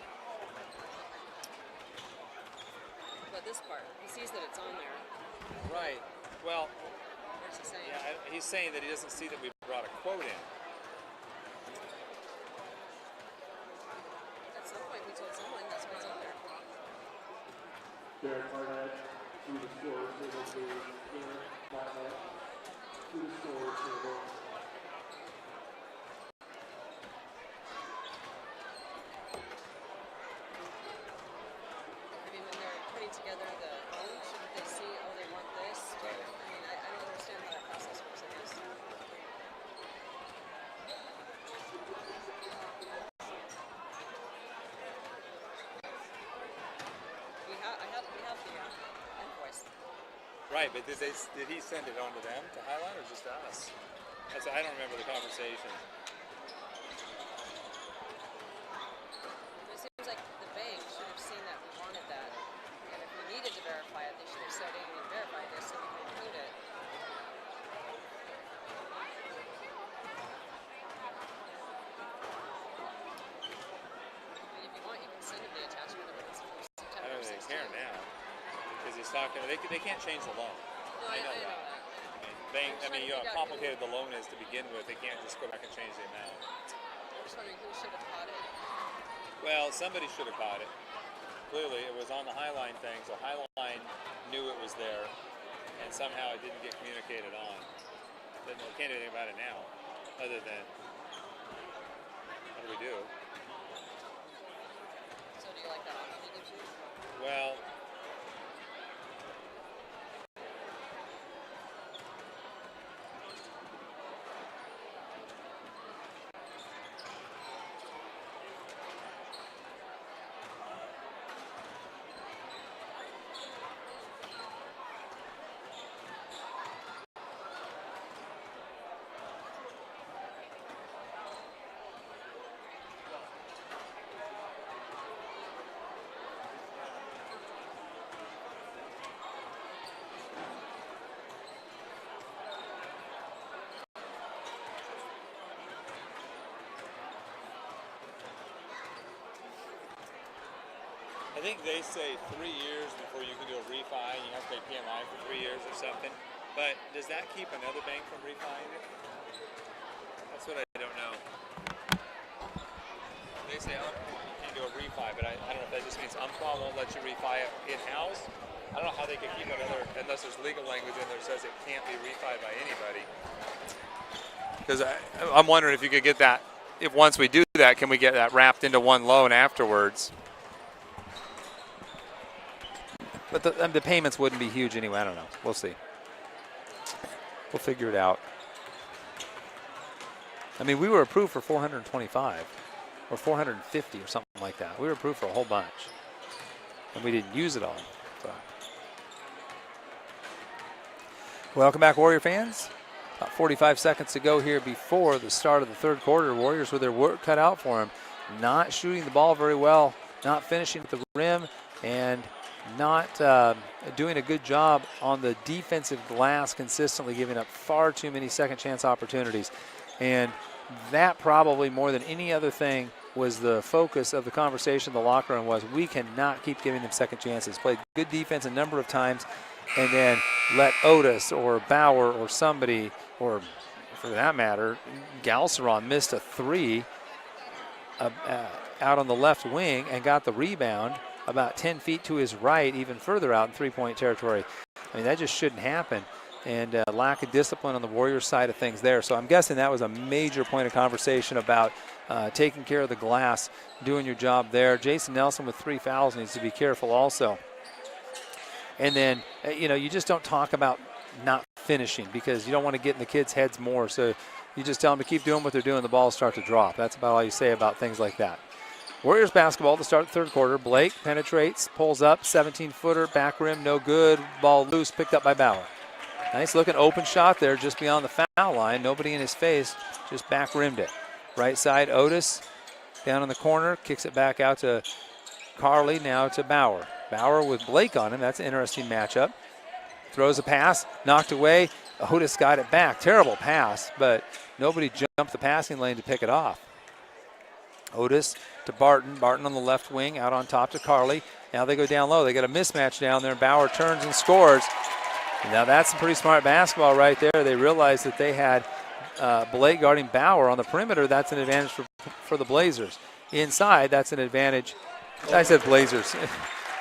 But this part, he sees that it's on there. Right. Well, Where's he saying? yeah, he's saying that he doesn't see that we brought a quote in. At some point we told someone that's what's on there. Derek Barnett to the score table, please. Derek Barnett to the score table. Right, but did he send it on to them to highlight or just to us? I don't remember the conversation. It seems like the bank should have seen that we wanted that. And if we needed to verify it, they should have said, hey, you need to verify this so we can include it. And if you want, you can send them the attachment of it from I September don't really 16th. care now because he's talking. They can't change the loan. No, I know that. I mean, you know how complicated the loan is to begin with. They can't just go back and change the amount. I'm just wondering who should have caught it. Well, somebody should have caught it. Clearly, it was on the Highline thing, so Highline knew it was there, and somehow it didn't get communicated on. Then we can't do anything about it now, other than what do we do? So do you like that option he gives you? Well, I think they say 3 years before you can do a refi, and you have to pay PMI for 3 years or something. But does that keep another bank from refining it? That's what I don't know. They say Umpqua, you can do a refi, but I don't know if that just means Umpqua won't let you refi it in-house. I don't know how they can keep another, unless there's legal language in there that says it can't be refied by anybody. Because I'm wondering if you could get that, if once we do that, can we get that wrapped into one loan afterwards? But the payments wouldn't be huge anyway. I don't know. We'll see. We'll figure it out. I mean, we were approved for 425 or 450 or something like that. We were approved for a whole bunch, and we didn't use it all. So. Welcome back, Warrior fans. About 45 seconds to go here before the start of the third quarter. Warriors with their work cut out for them. Not shooting the ball very well, not finishing at the rim, and not doing a good job on the defensive glass, consistently giving up far too many second chance opportunities. And that probably more than any other thing was the focus of the conversation in the locker room was we cannot keep giving them second chances. Played good defense a number of times and then let Otis or Bauer or somebody, or for that matter, Galceron missed a three out on the left wing and got the rebound about 10 feet to his right, even further out in three-point territory. I mean, that just shouldn't happen. And lack of discipline on the Warriors side of things there. So I'm guessing that was a major point of conversation about taking care of the glass, doing your job there. Jason Nelson with 3 fouls needs to be careful also. And then, you just don't talk about not finishing because you don't want to get in the kids' heads more. So you just tell them to keep doing what they're doing. The balls start to drop. That's about all you say about things like that. Warriors basketball to start the third quarter. Blake penetrates, pulls up, 17-footer, back rim, no good. Ball loose, picked up by Bauer. Nice looking open shot there just beyond the foul line. Nobody in his face, just back rimmed it. Right side, Otis down in the corner, kicks it back out to Carly, now to Bauer. Bauer with Blake on him. That's an interesting matchup. Throws a pass, knocked away. Otis got it back. Terrible pass, but nobody jumped the passing lane to pick it off. Otis to Barton. Barton on the left wing, out on top to Carly. Now they go down low. They got a mismatch down there. Bauer turns and scores. Now that's some pretty smart basketball right there. They realized that they had Blake guarding Bauer on the perimeter. That's an advantage for the Blazers. Inside, that's an advantage. I said Blazers.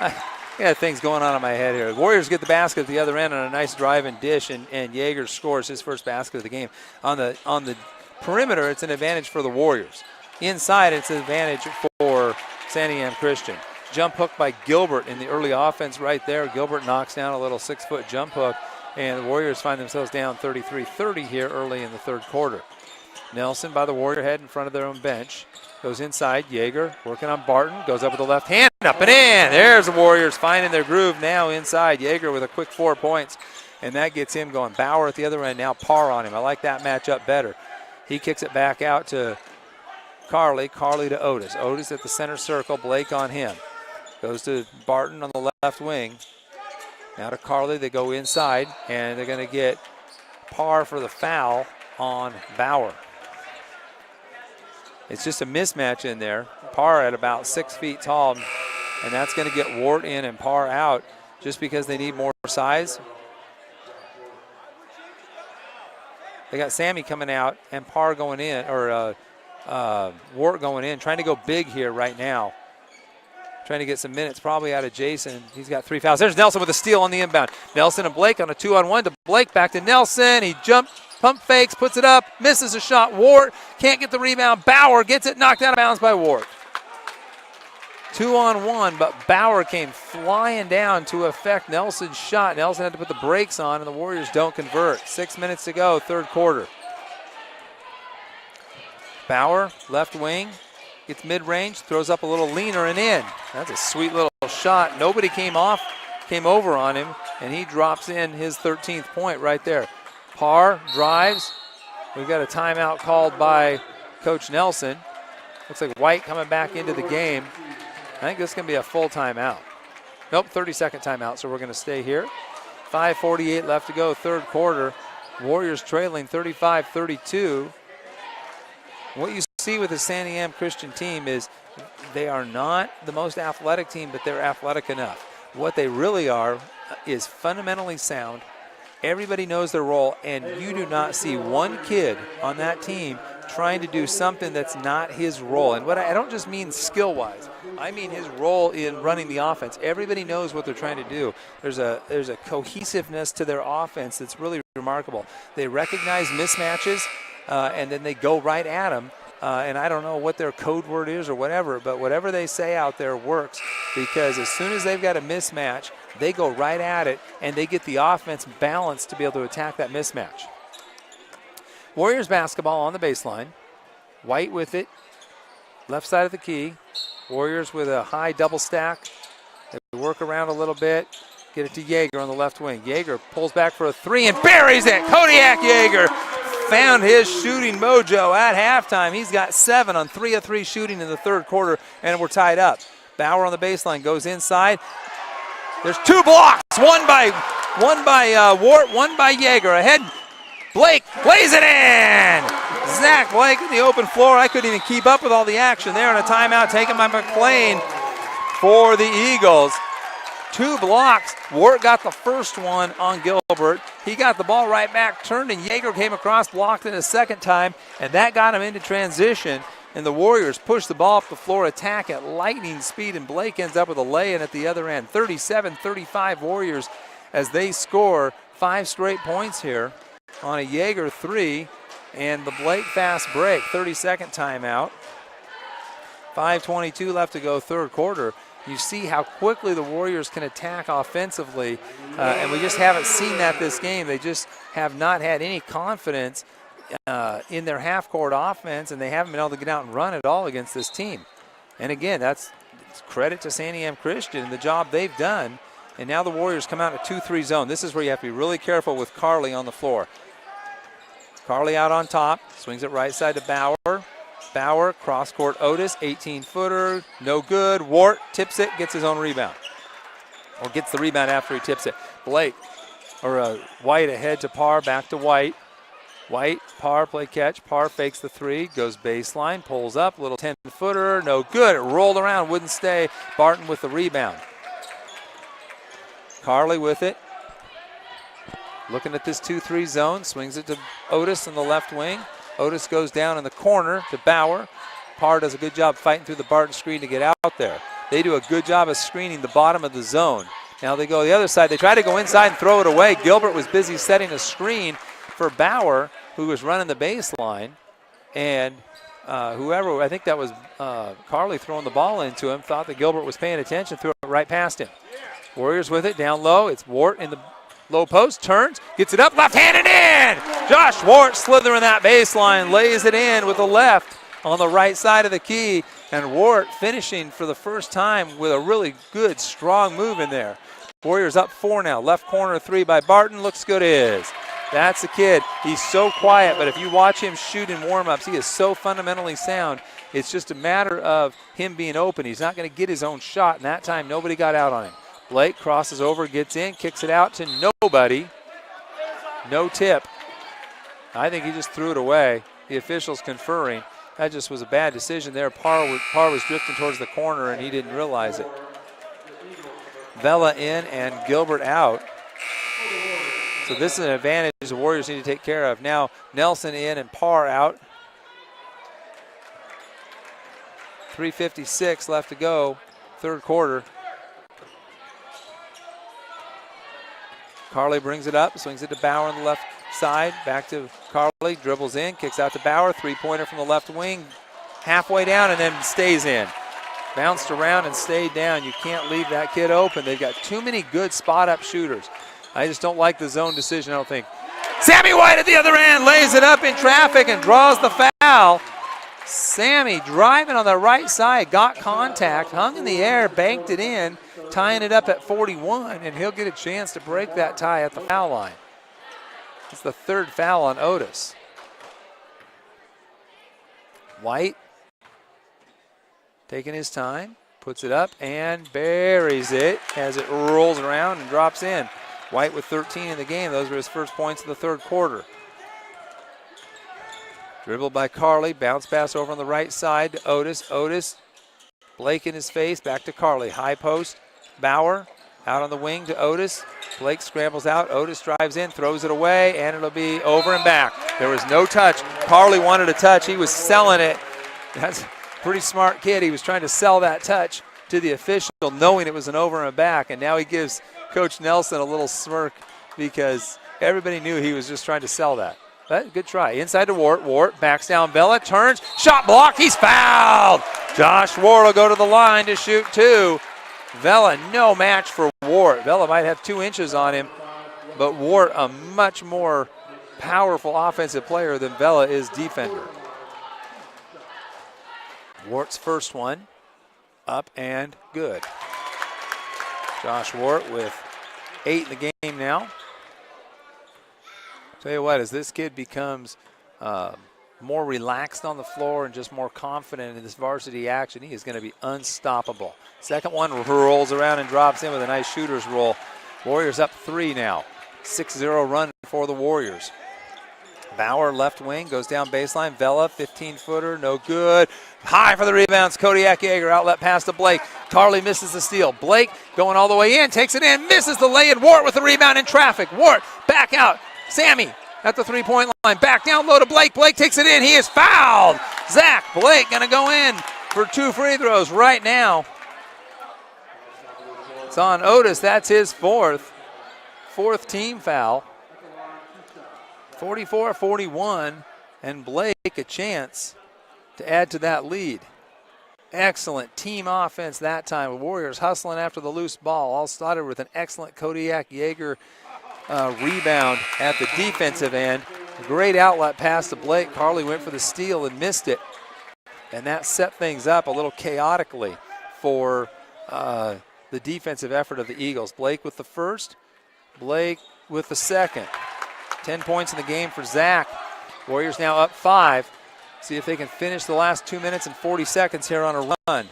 I got things going on in my head here. The Warriors get the basket at the other end on a nice drive and dish, and Yeager scores his first basket of the game. On the perimeter, it's an advantage for the Warriors. Inside, it's an advantage for Santiam Christian. Jump hook by Gilbert in the early offense right there. Gilbert knocks down a little 6-foot jump hook, and the Warriors find themselves down 33-30 here early in the third quarter. Nelson by the Warrior head in front of their own bench. Goes inside, Yeager working on Barton. Goes up with the left hand, up and in. There's the Warriors finding their groove now inside. Yeager with a quick 4 points. and that gets him going. Bauer at the other end, now Parr on him. I like that matchup better. He kicks it back out to Carly to Otis. Otis at the center circle, Blake on him. Goes to Barton on the left wing. Now to Carly, they go inside, and they're going to get Parr for the foul on Bauer. It's just a mismatch in there. Parr at about 6 feet tall, and that's going to get Wart in and Parr out just because they need more size. They got Sammy coming out and Parr going in, or Wart going in, trying to go big here right now. Trying to get some minutes probably out of Jason. He's got 3 fouls. There's Nelson with a steal on the inbound. Nelson and Blake on a 2-on-1 to Blake, back to Nelson. He pump fakes, puts it up, misses a shot. Wart can't get the rebound. Bauer gets it knocked out of bounds by Wart. 2-on-1, but Bauer came flying down to affect Nelson's shot. Nelson had to put the brakes on, and the Warriors don't convert. 6 minutes to go, third quarter. Bauer, left wing, gets mid-range, throws up a little leaner and in. That's a sweet little shot. Nobody came over on him, and he drops in his 13th point right there. Parr drives. We've got a timeout called by Coach Nelson. Looks like White coming back into the game. I think this is going to be a full timeout. Nope, 30-second timeout, so we're going to stay here. 5:48 left to go, third quarter. Warriors trailing 35-32. What you see with the Santiam Christian team is they are not the most athletic team, but they're athletic enough. What they really are is fundamentally sound. Everybody knows their role, and you do not see one kid on that team trying to do something that's not his role. And what I don't just mean skill-wise. I mean his role in running the offense. Everybody knows what they're trying to do. There's a cohesiveness to their offense that's really remarkable. They recognize mismatches, and then they go right at them. And I don't know what their code word is or whatever, but whatever they say out there works, because as soon as they've got a mismatch, they go right at it, and they get the offense balanced to be able to attack that mismatch. Warriors basketball on the baseline. White with it, left side of the key. Warriors with a high double stack. They work around a little bit. Get it to Yeager on the left wing. Yeager pulls back for a three and buries it. Kodiak Yeager found his shooting mojo at halftime. He's got 7 on 3 of 3 shooting in the third quarter, and we're tied up. Bauer on the baseline goes inside. There's 2 blocks, one by Wart, one by Yeager. Ahead, Blake lays it in. Zach Blake in the open floor. I couldn't even keep up with all the action there, and a timeout taken by McLean for the Eagles. 2 blocks. Wart got the first one on Gilbert. He got the ball right back, turned, and Yeager came across, blocked it a second time, and that got him into transition. And the Warriors push the ball up the floor, attack at lightning speed, and Blake ends up with a lay-in at the other end. 37-35 Warriors as they score 5 straight points here on a Yeager 3 and the Blake fast break. 32nd timeout. 5:22 left to go, third quarter. You see how quickly the Warriors can attack offensively, and we just haven't seen that this game. They just have not had any confidence in their half-court offense, and they haven't been able to get out and run at all against this team. And again, that's credit to Santiam Christian and the job they've done. And now the Warriors come out in a 2-3 zone. This is where you have to be really careful with Carly on the floor. Carly out on top, swings it right side to Bauer. Bauer, cross-court Otis, 18-footer, no good. Wart tips it, gets his own rebound. Or gets the rebound after he tips it. White ahead to Parr, back to White. White, Parr, play catch. Parr fakes the 3, goes baseline, pulls up, little 10-footer, no good. It rolled around, wouldn't stay. Barton with the rebound. Carly with it. Looking at this 2-3 zone, swings it to Otis in the left wing. Otis goes down in the corner to Bauer. Parr does a good job fighting through the Barton screen to get out there. They do a good job of screening the bottom of the zone. Now they go the other side. They try to go inside and throw it away. Gilbert was busy setting a screen for Bauer, who was running the baseline. And whoever, I think that was Carly throwing the ball into him, thought that Gilbert was paying attention, threw it right past him. Warriors with it, down low. It's Wart in the low post, turns, gets it up, left-handed in! Josh Wart slithering that baseline, lays it in with the left on the right side of the key, and Wart finishing for the first time with a really good, strong move in there. Warriors up 4 now. Left corner 3 by Barton. Looks good is. That's the kid. He's so quiet, but if you watch him shoot in warm-ups, he is so fundamentally sound. It's just a matter of him being open. He's not going to get his own shot, and that time nobody got out on him. Blake crosses over, gets in, kicks it out to nobody. No tip. I think he just threw it away. The officials conferring. That just was a bad decision there. Parr was drifting towards the corner, and he didn't realize it. Vela in and Gilbert out. So this is an advantage the Warriors need to take care of. Now Nelson in and Parr out. 3:56 left to go, third quarter. Carly brings it up, swings it to Bauer on the left side. Back to Carly, dribbles in, kicks out to Bauer. Three-pointer from the left wing, halfway down and then stays in. Bounced around and stayed down. You can't leave that kid open. They've got too many good spot-up shooters. I just don't like the zone decision, I don't think. Sammy White at the other end lays it up in traffic and draws the foul. Sammy driving on the right side, got contact, hung in the air, banked it in, tying it up at 41, and he'll get a chance to break that tie at the foul line. It's the third foul on Otis. White taking his time, puts it up and buries it as it rolls around and drops in. White with 13 in the game. Those were his first points of the third quarter. Dribbled by Carly, bounce pass over on the right side to Otis. Otis, Blake in his face, back to Carly. High post, Bauer out on the wing to Otis. Blake scrambles out, Otis drives in, throws it away, and it'll be over and back. There was no touch. Carly wanted a touch. He was selling it. That's a pretty smart kid. He was trying to sell that touch to the official, knowing it was an over and back, and now he gives Coach Nelson a little smirk because everybody knew he was just trying to sell that. But good try. Inside to Wart. Wart backs down Vela, turns, shot blocked. He's fouled. Josh Wart will go to the line to shoot 2. Vela, no match for Wart. Vela might have 2 inches on him, but Wart, a much more powerful offensive player than Vela is defender. Wart's first one, up and good. Josh Wart with 8 in the game now. Tell you what, as this kid becomes more relaxed on the floor and just more confident in this varsity action, he is going to be unstoppable. Second one rolls around and drops in with a nice shooter's roll. Warriors up 3 now. 6-0 run for the Warriors. Bauer left wing, goes down baseline. Vela, 15-footer, no good. High for the rebounds. Kodiak Yeager, outlet pass to Blake. Carly misses the steal. Blake going all the way in, takes it in, misses the lay-in. Wart with the rebound in traffic. Wart back out. Sammy at the three-point line. Back down low to Blake. Blake takes it in. He is fouled. Zach Blake going to go in for 2 free throws right now. It's on Otis. That's his fourth team foul. 44-41, and Blake a chance to add to that lead. Excellent team offense that time. The Warriors hustling after the loose ball. All started with an excellent Kodiak Yeager rebound at the defensive end. Great outlet pass to Blake. Carly went for the steal and missed it. And that set things up a little chaotically for the defensive effort of the Eagles. Blake with the first, Blake with the second. 10 points in the game for Zach. Warriors now up 5. See if they can finish the last 2 minutes and 40 seconds here on a run.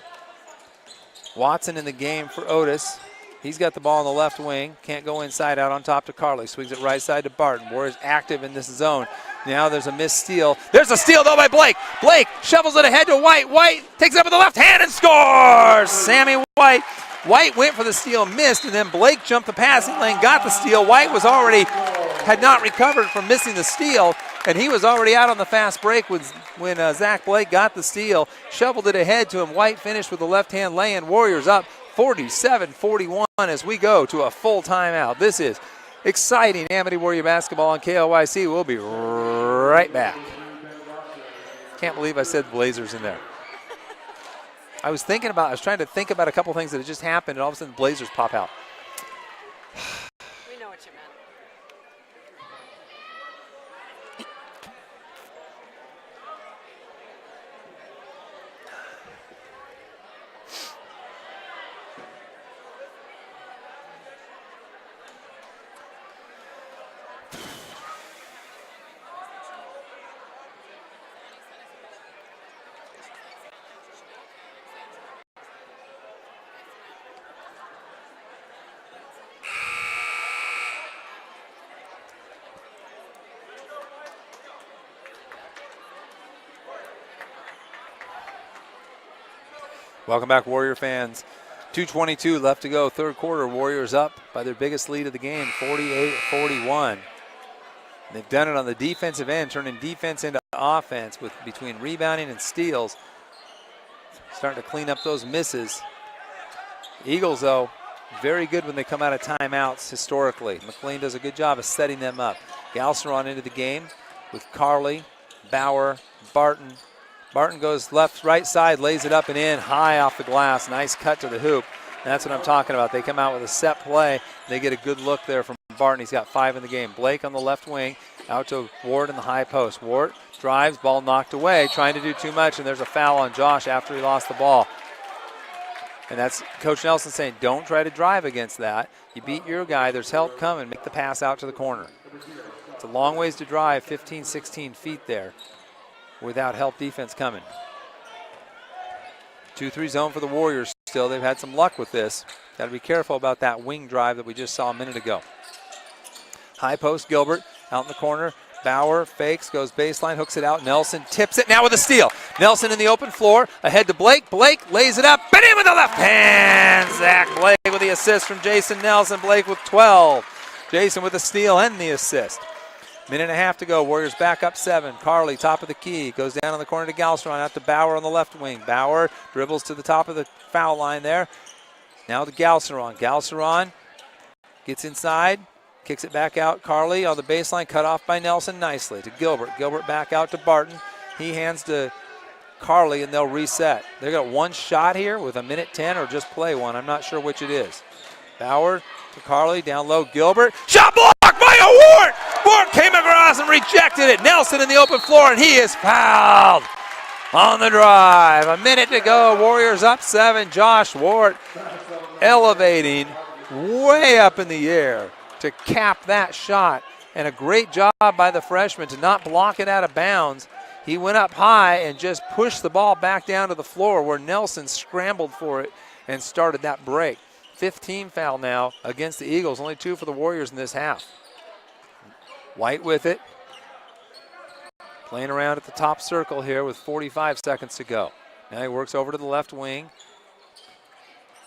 Watson in the game for Otis. He's got the ball on the left wing. Can't go inside, out on top to Carly. Swings it right side to Barton. Warriors active in this zone. Now there's a missed steal. There's a steal though by Blake. Blake shovels it ahead to White. White takes it up with the left hand and scores. Sammy White. White went for the steal, missed, and then Blake jumped the passing lane, got the steal. White had not recovered from missing the steal, and he was already out on the fast break when Zach Blake got the steal, shoveled it ahead to him. White finished with the left-hand lay-in. Warriors up 47-41 as we go to a full timeout. This is exciting Amity Warrior basketball on KLYC. We'll be right back. Can't believe I said Blazers in there. I was trying to think about a couple things that had just happened, and all of a sudden Blazers pop out. We know what you meant. Welcome back, Warrior fans. 2:22 left to go, third quarter. Warriors up by their biggest lead of the game, 48-41. They've done it on the defensive end, turning defense into offense with between rebounding and steals. Starting to clean up those misses. Eagles, though, very good when they come out of timeouts historically. McLean does a good job of setting them up. Galceron into the game with Carly, Bauer, Barton. Barton goes left, right side, lays it up and in, high off the glass. Nice cut to the hoop. And that's what I'm talking about. They come out with a set play. They get a good look there from Barton. He's got 5 in the game. Blake on the left wing, out to Ward in the high post. Ward drives, ball knocked away, trying to do too much, and there's a foul on Josh after he lost the ball. And that's Coach Nelson saying, don't try to drive against that. You beat your guy, there's help coming, make the pass out to the corner. It's a long ways to drive, 15, 16 feet there without help defense coming. 2-3 zone for the Warriors still. They've had some luck with this. Got to be careful about that wing drive that we just saw a minute ago. High post, Gilbert out in the corner. Bauer fakes, goes baseline, hooks it out. Nelson tips it now with a steal. Nelson in the open floor, ahead to Blake. Blake lays it up, but in with the left hand. Zach Blake with the assist from Jason Nelson. Blake with 12. Jason with the steal and the assist. Minute and a half to go. Warriors back up 7. Carly, top of the key, goes down on the corner to Galceron, out to Bauer on the left wing. Bauer dribbles to the top of the foul line there. Now to Galceron. Galceron gets inside, kicks it back out. Carly on the baseline, cut off by Nelson nicely to Gilbert. Gilbert back out to Barton. He hands to Carly, and they'll reset. They got one shot here with a minute 10 or just play one. I'm not sure which it is. Bauer to Carly, down low. Gilbert. Shot blocked by a Ward. Ward came across and rejected it. Nelson in the open floor, and he is fouled on the drive. A minute to go. Warriors up 7. Josh Ward elevating way up in the air to cap that shot. And a great job by the freshman to not block it out of bounds. He went up high and just pushed the ball back down to the floor where Nelson scrambled for it and started that break. 15 foul now against the Eagles. Only 2 for the Warriors in this half. White with it. Playing around at the top circle here with 45 seconds to go. Now he works over to the left wing.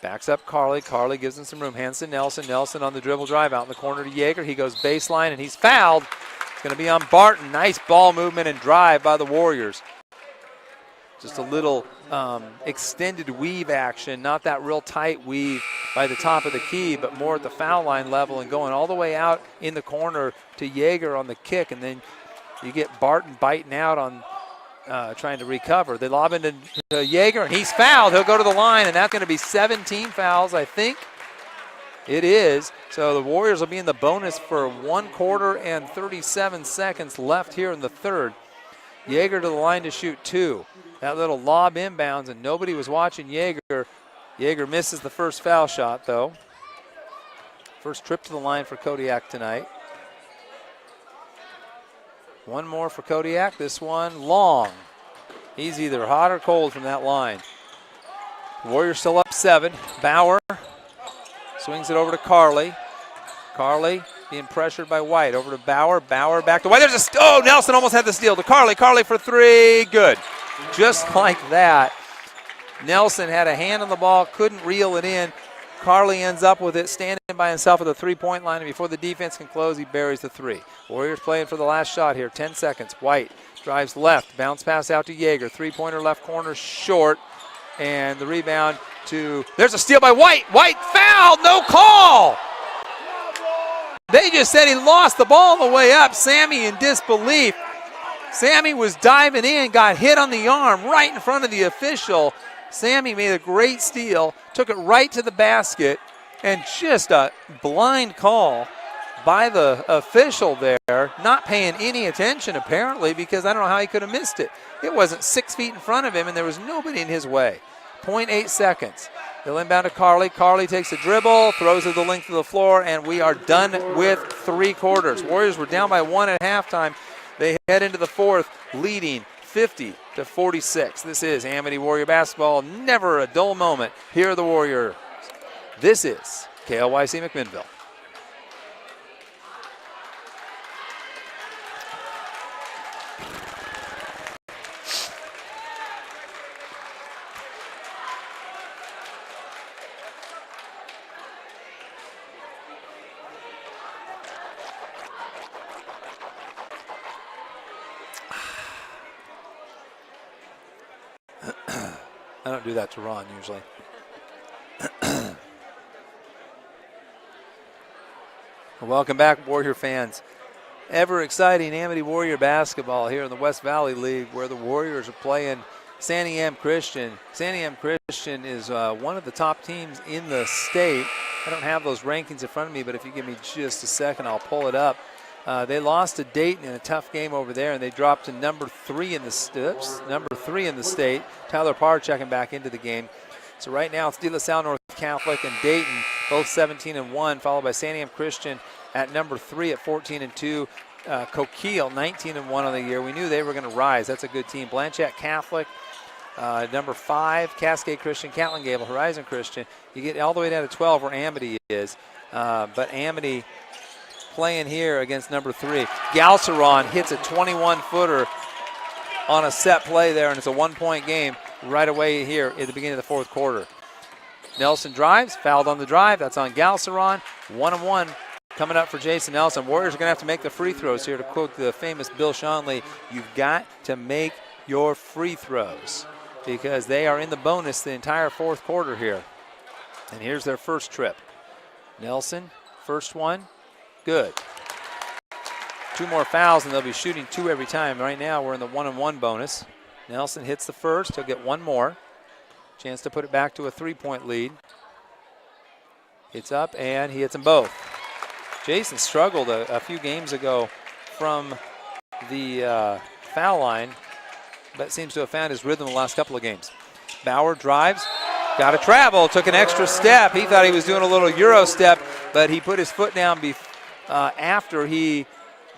Backs up Carly. Carly gives him some room. Hands to Nelson. Nelson on the dribble drive out in the corner to Yeager. He goes baseline and he's fouled. It's going to be on Barton. Nice ball movement and drive by the Warriors. Just a little extended weave action. Not that real tight weave by the top of the key, but more at the foul line level and going all the way out in the corner to Yeager on the kick. And then you get Barton biting out on trying to recover. They lob into Yeager, and he's fouled. He'll go to the line, and that's going to be 17 fouls, I think. It is. So the Warriors will be in the bonus for 1 quarter and 37 seconds left here in the third. Yeager to the line to shoot 2. That little lob inbounds, and nobody was watching Yeager. Yeager misses the first foul shot, though. First trip to the line for Kodiak tonight. One more for Kodiak. This one long. He's either hot or cold from that line. Warriors still up 7. Bauer swings it over to Carly. Carly being pressured by White. Over to Bauer. Bauer back to White. There's a Nelson almost had the steal to Carly. Carly for 3. Good. Just like that. Nelson had a hand on the ball, couldn't reel it in. Carly ends up with it, standing by himself at the three-point line, and before the defense can close, he buries the 3. Warriors playing for the last shot here, 10 seconds. White drives left, bounce pass out to Yeager. Three-pointer left corner short, and the rebound to, there's a steal by White. White fouled, no call. They just said he lost the ball on the way up. Sammy in disbelief. Sammy was diving in, got hit on the arm right in front of the official. Sammy made a great steal, took it right to the basket, and just a blind call by the official there, not paying any attention apparently, because I don't know how he could have missed it. It wasn't 6 feet in front of him, and there was nobody in his way. 0.8 seconds. They'll inbound to Carly. Carly takes a dribble, throws it the length of the floor, and we are done with 3 quarters. Warriors were down by 1 at halftime. They head into the fourth, leading 50-46. This is Amity Warrior basketball. Never a dull moment. Here are the Warriors. This is KLYC McMinnville. I don't do that to Ron usually. Welcome back, Warrior fans. Ever exciting Amity Warrior basketball here in the West Valley League, where the Warriors are playing Santiam Christian. Santiam Christian is one of the top teams in the state. I don't have those rankings in front of me, but if you give me just a second, I'll pull it up. They lost to Dayton in a tough game over there, and they dropped to number 3 in the state. Tyler Parr checking back into the game. So right now it's De La Salle North Catholic and Dayton, both 17-1, followed by Santiam Christian at number 3 at 14-2. Coquille 19-1 on the year. We knew they were going to rise. That's a good team. Blanchette Catholic, number 5, Cascade Christian, Catlin Gable, Horizon Christian. You get all the way down to 12 where Amity is. But Amity playing here against number 3. Galceron hits a 21-footer on a set play there, and it's a 1-point game right away here at the beginning of the fourth quarter. Nelson drives, fouled on the drive. That's on Galceron. 1-1 coming up for Jason Nelson. Warriors are going to have to make the free throws here. To quote the famous Bill Shonley, you've got to make your free throws because they are in the bonus the entire fourth quarter here. And here's their first trip. Nelson, first one, good. 2 more fouls and they'll be shooting 2 every time. Right now we're in the 1-1 bonus. Nelson hits the first, he'll get 1 more. Chance to put it back to a 3-point lead. It's up and he hits them both. Jason struggled a few games ago from the foul line, but seems to have found his rhythm the last couple of games. Bauer drives, got to travel, took an extra step. He thought he was doing a little Euro step, but he put his foot down after he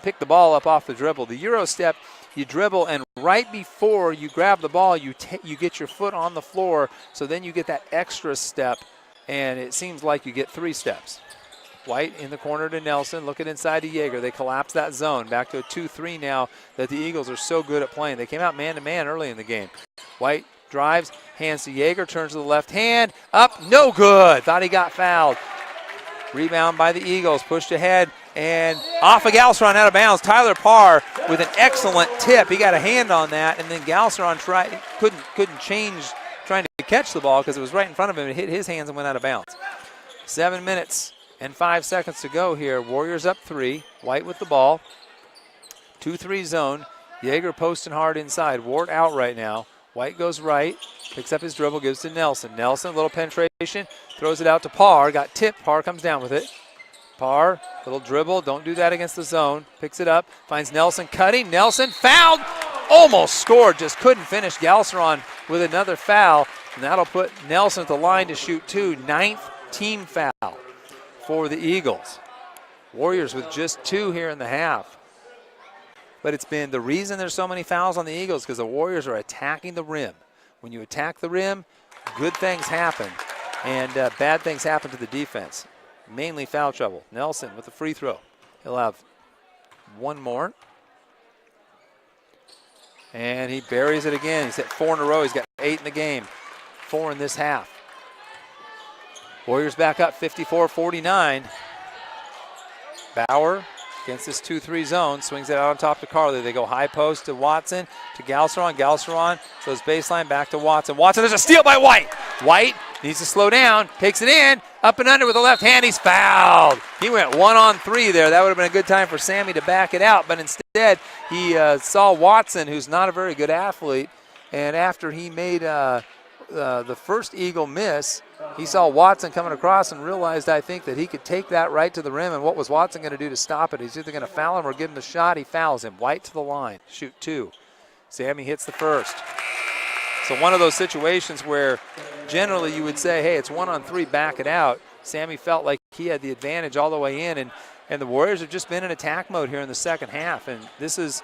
picked the ball up off the dribble. The Euro step, you dribble, and right before you grab the ball, you get your foot on the floor, so then you get that extra step, and it seems like you get 3 steps. White in the corner to Nelson, looking inside to Yeager. They collapse that zone. Back to a 2-3 now that the Eagles are so good at playing. They came out man-to-man early in the game. White drives, hands to Yeager, turns to the left hand, up, no good. Thought he got fouled. Rebound by the Eagles, pushed ahead, and off of Galceron out of bounds. Tyler Parr with an excellent tip. He got a hand on that, and then Galceron couldn't change trying to catch the ball because it was right in front of him. It hit his hands and went out of bounds. 7 minutes and 5 seconds to go here. Warriors up 3. White with the ball. 2-3 zone. Yeager posting hard inside. Ward out right now. White goes right. Picks up his dribble. Gives to Nelson. Nelson, a little penetration. Throws it out to Parr. Got tipped. Parr comes down with it. Parr, little dribble. Don't do that against the zone. Picks it up. Finds Nelson cutting. Nelson fouled. Almost scored. Just couldn't finish. Galceron with another foul. And that'll put Nelson at the line to shoot 2. 9th team foul for the Eagles. Warriors with just 2 here in the half. But it's been the reason there's so many fouls on the Eagles because the Warriors are attacking the rim. When you attack the rim, good things happen, and bad things happen to the defense. Mainly foul trouble. Nelson with the free throw. He'll have 1 more. And he buries it again. He's hit 4 in a row. He's got 8 in the game. 4 in this half. Warriors back up 54-49. Bauer against this 2-3 zone. Swings it out on top to Carly. They go high post to Watson, to Galceron. Galceron goes baseline back to Watson. Watson, there's a steal by White. White needs to slow down. Takes it in. Up and under with the left hand. He's fouled. He went 1-on-3 there. That would have been a good time for Sammy to back it out. But instead, he saw Watson, who's not a very good athlete. And after he made the first Eagle miss, he saw Watson coming across and realized, I think, that he could take that right to the rim. And what was Watson going to do to stop it? He's either going to foul him or give him the shot. He fouls him. White to the line. Shoot 2. Sammy hits the first. So one of those situations where generally you would say, hey, it's 1-on-3, back it out. Sammy felt like he had the advantage all the way in. And the Warriors have just been in attack mode here in the second half. And this has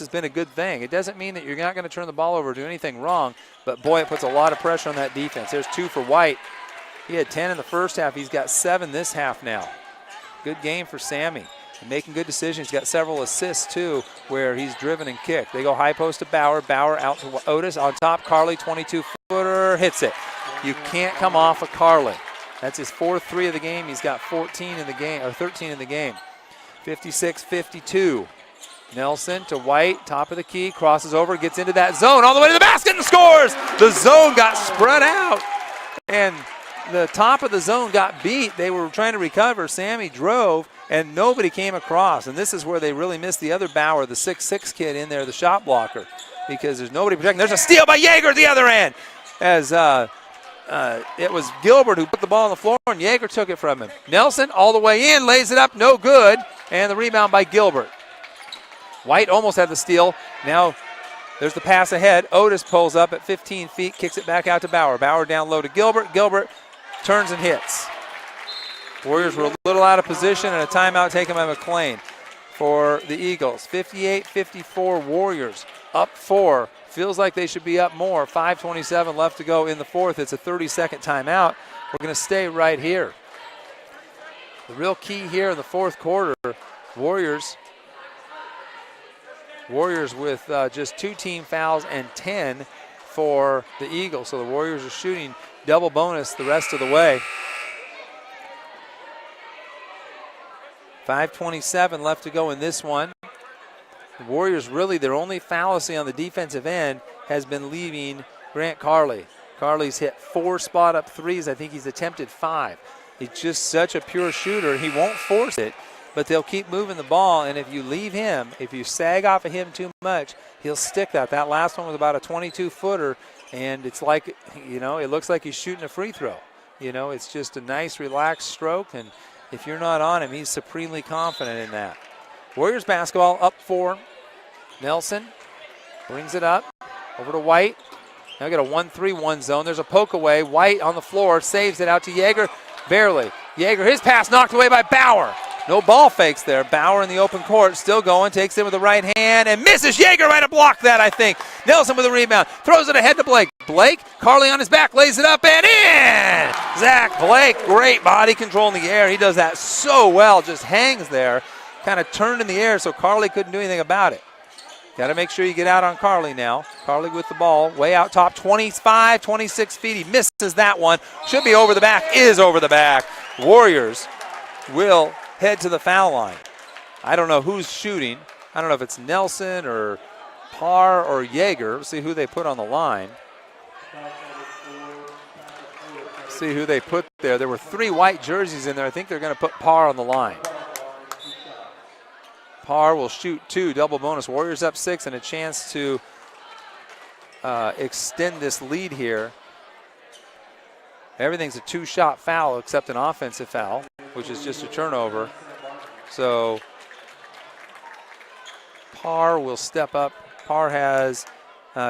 been a good thing. It doesn't mean that you're not going to turn the ball over or do anything wrong, but boy, it puts a lot of pressure on that defense. There's 2 for White. He had 10 in the first half. He's got 7 this half now. Good game for Sammy. And making good decisions. He's got several assists, too, where he's driven and kicked. They go high post to Bauer. Bauer out to Otis. On top, Carly, 22-footer, hits it. You can't come off of Carly. That's his 4th 3 of the game. He's got 14 in the game, or 13 in the game. 56-52. Nelson to White, top of the key, crosses over, gets into that zone, all the way to the basket and scores! The zone got spread out, and the top of the zone got beat. They were trying to recover. Sammy drove, and nobody came across. And this is where they really missed the other Bauer, the 6'6" kid in there, the shot blocker, because there's nobody protecting. There's a steal by Yeager at the other end, as it was Gilbert who put the ball on the floor, and Yeager took it from him. Nelson all the way in, lays it up, no good, and the rebound by Gilbert. White almost had the steal. Now there's the pass ahead. Otis pulls up at 15 feet, kicks it back out to Bauer. Bauer down low to Gilbert. Gilbert turns and hits. Warriors were a little out of position, and a timeout taken by McLean for the Eagles. 58-54 Warriors, up 4. Feels like they should be up more. 5:27 left to go in the fourth. It's a 30-second timeout. We're going to stay right here. The real key here in the fourth quarter, Warriors with just 2 team fouls and 10 for the Eagles. So the Warriors are shooting double bonus the rest of the way. 5:27 left to go in this one. The Warriors really, their only fallacy on the defensive end has been leaving Grant Carley. Carley's hit 4 spot-up threes. I think he's attempted 5. He's just such a pure shooter. He won't force it, but they'll keep moving the ball, and if you leave him, if you sag off of him too much, he'll stick that. That last one was about a 22-footer, and it's like, you know, it looks like he's shooting a free throw. You know, it's just a nice, relaxed stroke, and if you're not on him, he's supremely confident in that. Warriors basketball up 4. Nelson brings it up over to White. Now we got a 1-3-1 zone. There's a poke away. White on the floor, saves it out to Yeager. Barely. Yeager, his pass knocked away by Bauer. No ball fakes there. Bauer in the open court, still going, takes it with the right hand and misses. Yeager right to block that, I think. Nelson with a rebound, throws it ahead to Blake. Blake, Carley on his back, lays it up and in! Zach Blake, great body control in the air. He does that so well, just hangs there, kind of turned in the air so Carley couldn't do anything about it. Got to make sure you get out on Carley now. Carley with the ball, way out top, 25, 26 feet. He misses that one. Should be over the back, is over the back. Warriors will head to the foul line. I don't know who's shooting. I don't know if it's Nelson or Parr or Yeager. We'll see who they put on the line. See who they put there. There were 3 white jerseys in there. I think they're going to put Parr on the line. Parr will shoot 2, double bonus. Warriors up 6 and a chance to extend this lead here. Everything's a 2-shot foul except an offensive foul, which is just a turnover. So Parr will step up. Parr has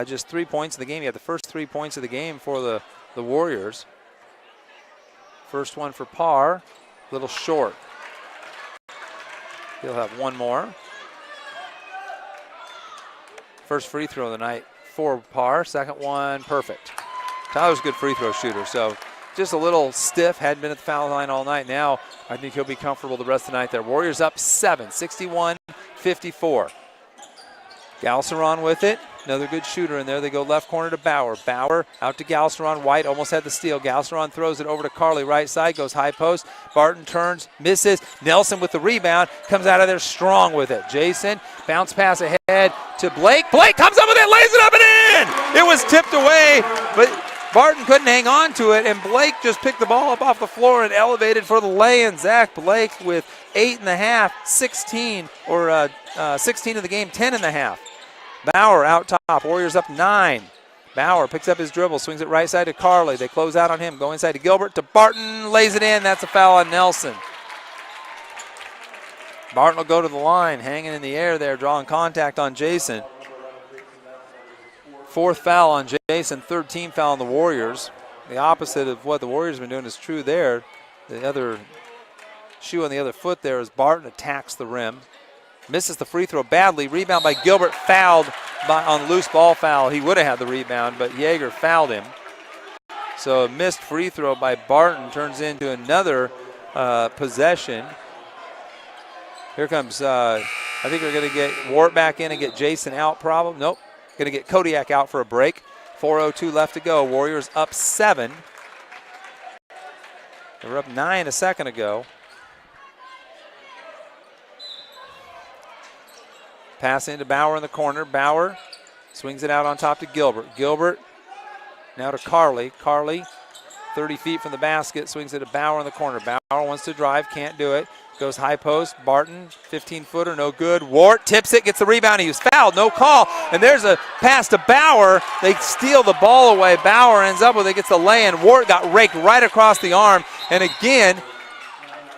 just 3 points in the game. He had the first 3 points of the game for the Warriors. First one for Parr, a little short. He'll have one more. First free throw of the night for Parr. Second one, perfect. Tyler's a good free throw shooter, so just a little stiff. Hadn't been at the foul line all night. Now I think he'll be comfortable the rest of the night there. Warriors up 7, 61-54. Galceron with it. Another good shooter in there. They go left corner to Bauer. Bauer out to Galceron. White almost had the steal. Galceron throws it over to Carley. Right side, goes high post. Barton turns, misses. Nelson with the rebound. Comes out of there strong with it. Jason, bounce pass ahead to Blake. Blake comes up with it, lays it up and in! It was tipped away, but Barton couldn't hang on to it, and Blake just picked the ball up off the floor and elevated for the lay-in. Zach Blake with 8.5, 16, or 16 of the game, 10.5. Bauer out top, Warriors up 9. Bauer picks up his dribble, swings it right side to Carley. They close out on him, go inside to Gilbert, to Barton, lays it in. That's a foul on Nelson. Barton will go to the line, hanging in the air there, drawing contact on Jason. 4th foul on Jason, 3rd team foul on the Warriors. The opposite of what the Warriors have been doing is true there. The other shoe on the other foot there as Barton attacks the rim. Misses the free throw badly. Rebound by Gilbert, fouled on loose ball foul. He would have had the rebound, but Yeager fouled him. So a missed free throw by Barton turns into another possession. Here comes, I think we're going to get Wart back in and get Jason out probably. Nope, going to get Kodiak out for a break. 4:02 left to go. Warriors up 7. They were up 9 a second ago. Pass into Bauer in the corner. Bauer swings it out on top to Gilbert. Gilbert now to Carly. Carly, 30 feet from the basket, swings it to Bauer in the corner. Bauer wants to drive, can't do it. Goes high post. Barton, 15-footer, no good. Wart tips it, gets the rebound. He was fouled, no call. And there's a pass to Bauer. They steal the ball away. Bauer ends up with it, gets the lay-in. Wart got raked right across the arm. And again,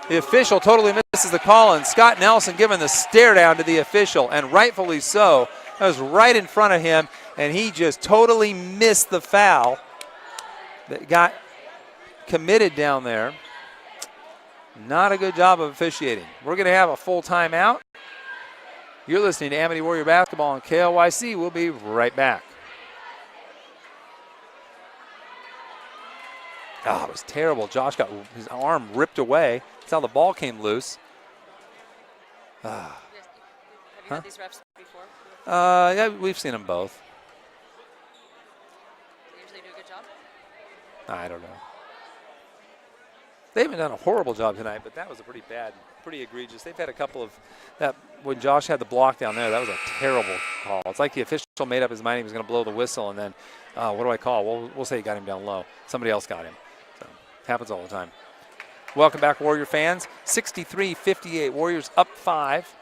the official totally misses the call. And Scott Nelson giving the stare down to the official, and rightfully so. That was right in front of him, and he just totally missed the foul that got committed down there. Not a good job of officiating. We're going to have a full timeout. You're listening to Amity Warrior Basketball on KLYC. We'll be right back. Oh, it was terrible. Josh got his arm ripped away. That's how the ball came loose. Have you had these refs before? Yeah, we've seen them both. They usually do a good job? I don't know. They haven't done a horrible job tonight, but that was a pretty bad, pretty egregious. They've had a couple of that. When Josh had the block down there, that was a terrible call. It's like the official made up his mind he was going to blow the whistle, and then what do I call? We'll say he got him down low. Somebody else got him. So it happens all the time. Welcome back, Warrior fans. 63-58. Warriors up 5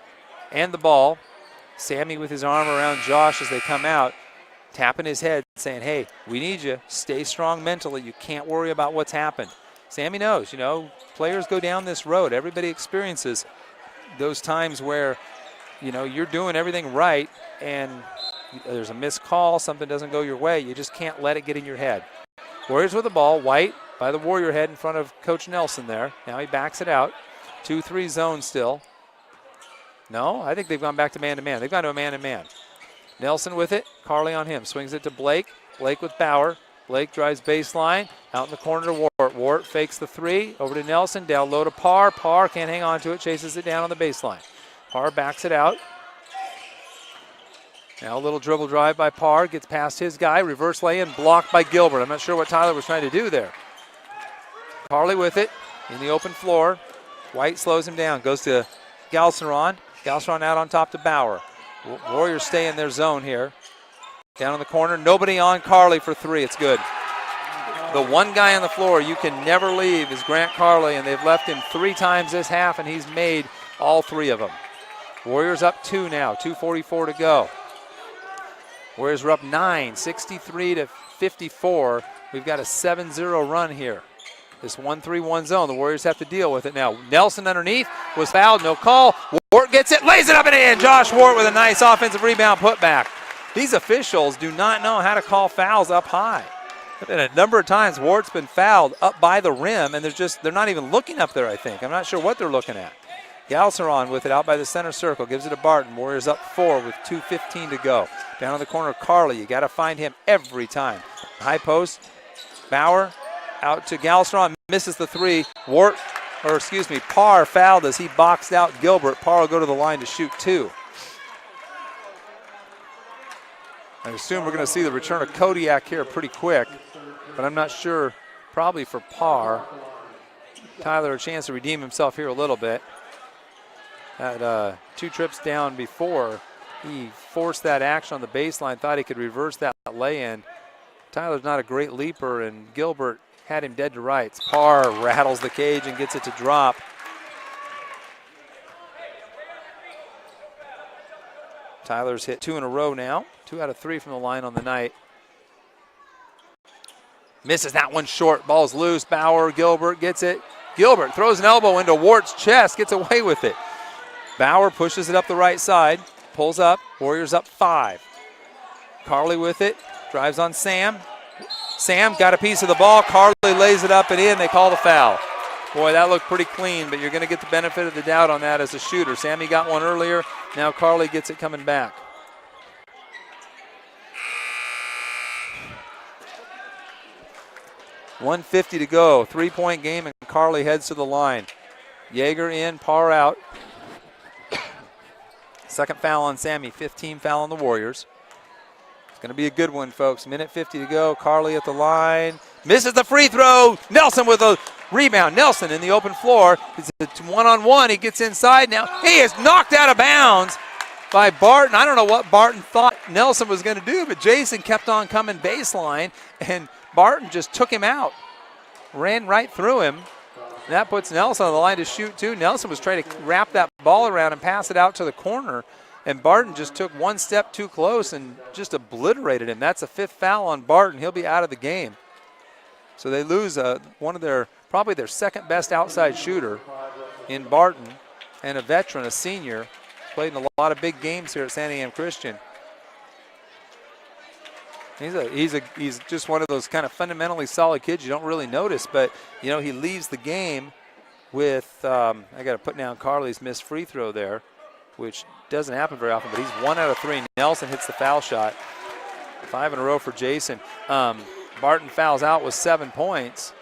and the ball. Sammy with his arm around Josh as they come out, tapping his head, saying, hey, we need you. Stay strong mentally. You can't worry about what's happened. Sammy knows, players go down this road. Everybody experiences those times where, you're doing everything right and there's a missed call, something doesn't go your way. You just can't let it get in your head. Warriors with the ball. White by the Warrior head in front of Coach Nelson there. Now he backs it out. 2-3 zone still. No, I think they've gone back to man-to-man. They've gone to a man-to-man. Nelson with it. Carly on him. Swings it to Blake. Blake with Bauer. Blake drives baseline, out in the corner to Wart. Wart fakes the three, over to Nelson, down low to Parr. Parr can't hang on to it, chases it down on the baseline. Parr backs it out. Now a little dribble drive by Parr, gets past his guy, reverse lay-in, blocked by Gilbert. I'm not sure what Tyler was trying to do there. Carly with it, in the open floor. White slows him down, goes to Galceron. Galceron out on top to Bauer. Warriors stay in their zone here. Down in the corner, nobody on Carly for three. It's good. The one guy on the floor you can never leave is Grant Carly, and they've left him 3 times this half, and he's made all 3 of them. Warriors up 2 now, 2:44 to go. Warriors are up 9, 63-54. We've got a 7-0 run here. This 1-3-1 zone, the Warriors have to deal with it now. Nelson underneath was fouled, no call. Wart gets it, lays it up and in. Josh Wart with a nice offensive rebound putback. These officials do not know how to call fouls up high. And a number of times Wart's been fouled up by the rim, and they're not even looking up there, I think. I'm not sure what they're looking at. Galceron with it out by the center circle, gives it to Barton. Warriors up 4 with 2:15 to go. Down in the corner, Carly. You got to find him every time. High post, Bauer out to Galceron, misses the 3. Parr fouled as he boxed out Gilbert. Parr will go to the line to shoot 2. I assume we're going to see the return of Kodiak here pretty quick, but I'm not sure. Probably for Parr. Tyler a chance to redeem himself here a little bit. Had 2 trips down before. He forced that action on the baseline, thought he could reverse that lay-in. Tyler's not a great leaper, and Gilbert had him dead to rights. Parr rattles the cage and gets it to drop. Tyler's hit 2 in a row now. 2 out of 3 from the line on the night. Misses that one short. Ball's loose. Bauer, Gilbert gets it. Gilbert throws an elbow into Wart's chest, gets away with it. Bauer pushes it up the right side, pulls up. Warriors up 5. Carly with it, drives on Sam. Sam got a piece of the ball. Carly lays it up and in. They call the foul. Boy, that looked pretty clean, but you're going to get the benefit of the doubt on that as a shooter. Sammy got one earlier. Now Carly gets it coming back. .150 to go. 3-point game, and Carly heads to the line. Yeager in, Parr out. Second foul on Sammy, 15 foul on the Warriors. It's going to be a good one, folks. Minute 50 to go. Carly at the line. Misses the free throw. Nelson with a rebound. Nelson in the open floor. It's a one-on-one. He gets inside now. He is knocked out of bounds. by Barton. I don't know what Barton thought Nelson was going to do, but Jason kept on coming baseline, and Barton just took him out, ran right through him. And that puts Nelson on the line to shoot, too. Nelson was trying to wrap that ball around and pass it out to the corner, and Barton just took one step too close and just obliterated him. That's a 5th foul on Barton. He'll be out of the game. So they lose one of their, probably their second best outside shooter in Barton, and a veteran, a senior, played in a lot of big games here at Santiam Christian. He's just one of those kind of fundamentally solid kids you don't really notice, but you know, he leaves the game with I got to put down Carly's missed free throw there, which doesn't happen very often, but he's 1 out of 3. Nelson hits the foul shot. 5 in a row for Jason. Barton fouls out with 7 points,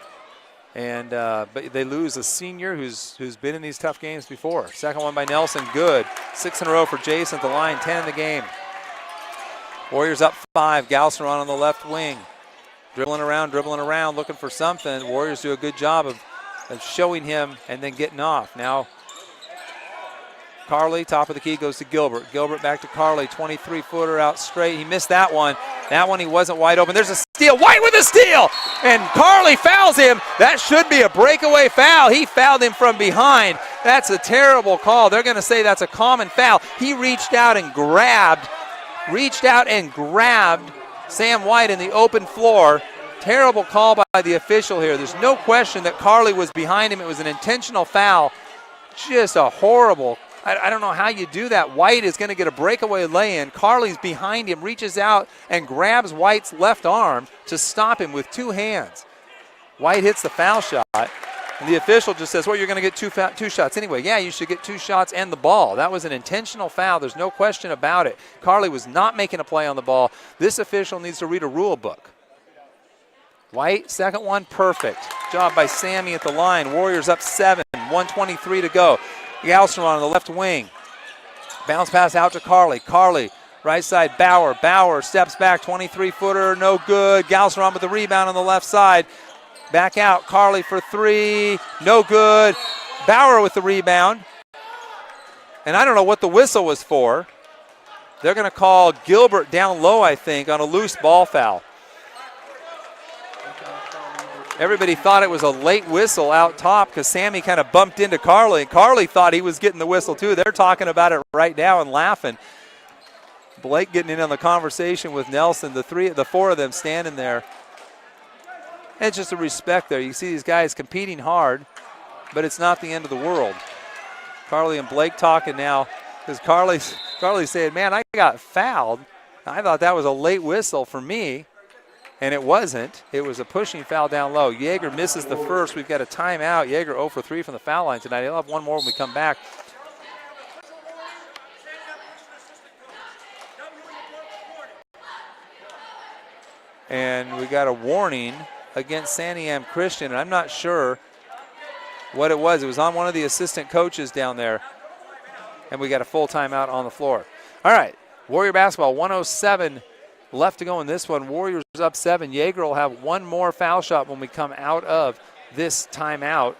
and but they lose a senior who's been in these tough games before. Second one by Nelson, good. 6 in a row for Jason at the line, 10 in the game. Warriors up 5. Galceron on the left wing. Dribbling around, looking for something. Warriors do a good job of showing him and then getting off. Now, Carly, top of the key, goes to Gilbert. Gilbert back to Carly, 23-footer out straight. He missed that one. That one he wasn't wide open. There's a steal. White with a steal! And Carly fouls him. That should be a breakaway foul. He fouled him from behind. That's a terrible call. They're going to say that's a common foul. He reached out and grabbed Sam White in the open floor. Terrible call by the official here. There's no question that Carly was behind him. It was an intentional foul. Just a horrible, I don't know how you do that. White is going to get a breakaway lay-in. Carly's behind him, reaches out and grabs White's left arm to stop him with 2 hands. White hits the foul shot. And the official just says, well, you're going to get two shots anyway. Yeah, you should get 2 shots and the ball. That was an intentional foul. There's no question about it. Carly was not making a play on the ball. This official needs to read a rule book. White, second one, perfect. Job by Sammy at the line. Warriors up 7, 1:23 to go. Galceron on the left wing. Bounce pass out to Carly. Carly, right side, Bauer. Bauer steps back, 23-footer, no good. Galceron with the rebound on the left side. Back out, Carly for 3, no good. Bauer with the rebound. And I don't know what the whistle was for. They're going to call Gilbert down low, I think, on a loose ball foul. Everybody thought it was a late whistle out top because Sammy kind of bumped into Carly, and Carly thought he was getting the whistle too. They're talking about it right now and laughing. Blake getting in on the conversation with Nelson, the 4 of them standing there. And it's just a respect there. You see these guys competing hard, but it's not the end of the world. Carly and Blake talking now because Carly's saying, man, I got fouled. I thought that was a late whistle for me, and it wasn't. It was a pushing foul down low. Yeager misses the first. We've got a timeout. Yeager 0 for 3 from the foul line tonight. He'll have one more when we come back. And we got a warning against Santiam Christian, and I'm not sure what it was. It was on one of the assistant coaches down there, and we got a full timeout on the floor. All right, Warrior basketball, 1:07 left to go in this one. Warriors up 7. Yeager will have one more foul shot when we come out of this timeout.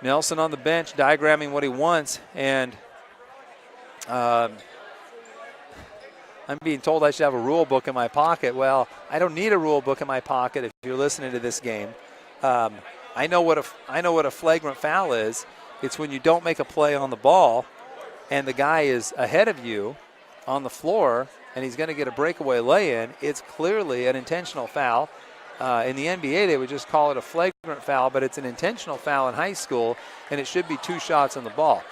Nelson on the bench diagramming what he wants, and I'm being told I should have a rule book in my pocket. Well, I don't need a rule book in my pocket if you're listening to this game. I know what a flagrant foul is. It's when you don't make a play on the ball and the guy is ahead of you on the floor and he's going to get a breakaway lay-in. It's clearly an intentional foul. In the NBA, they would just call it a flagrant foul, but it's an intentional foul in high school, and it should be 2 shots on the ball.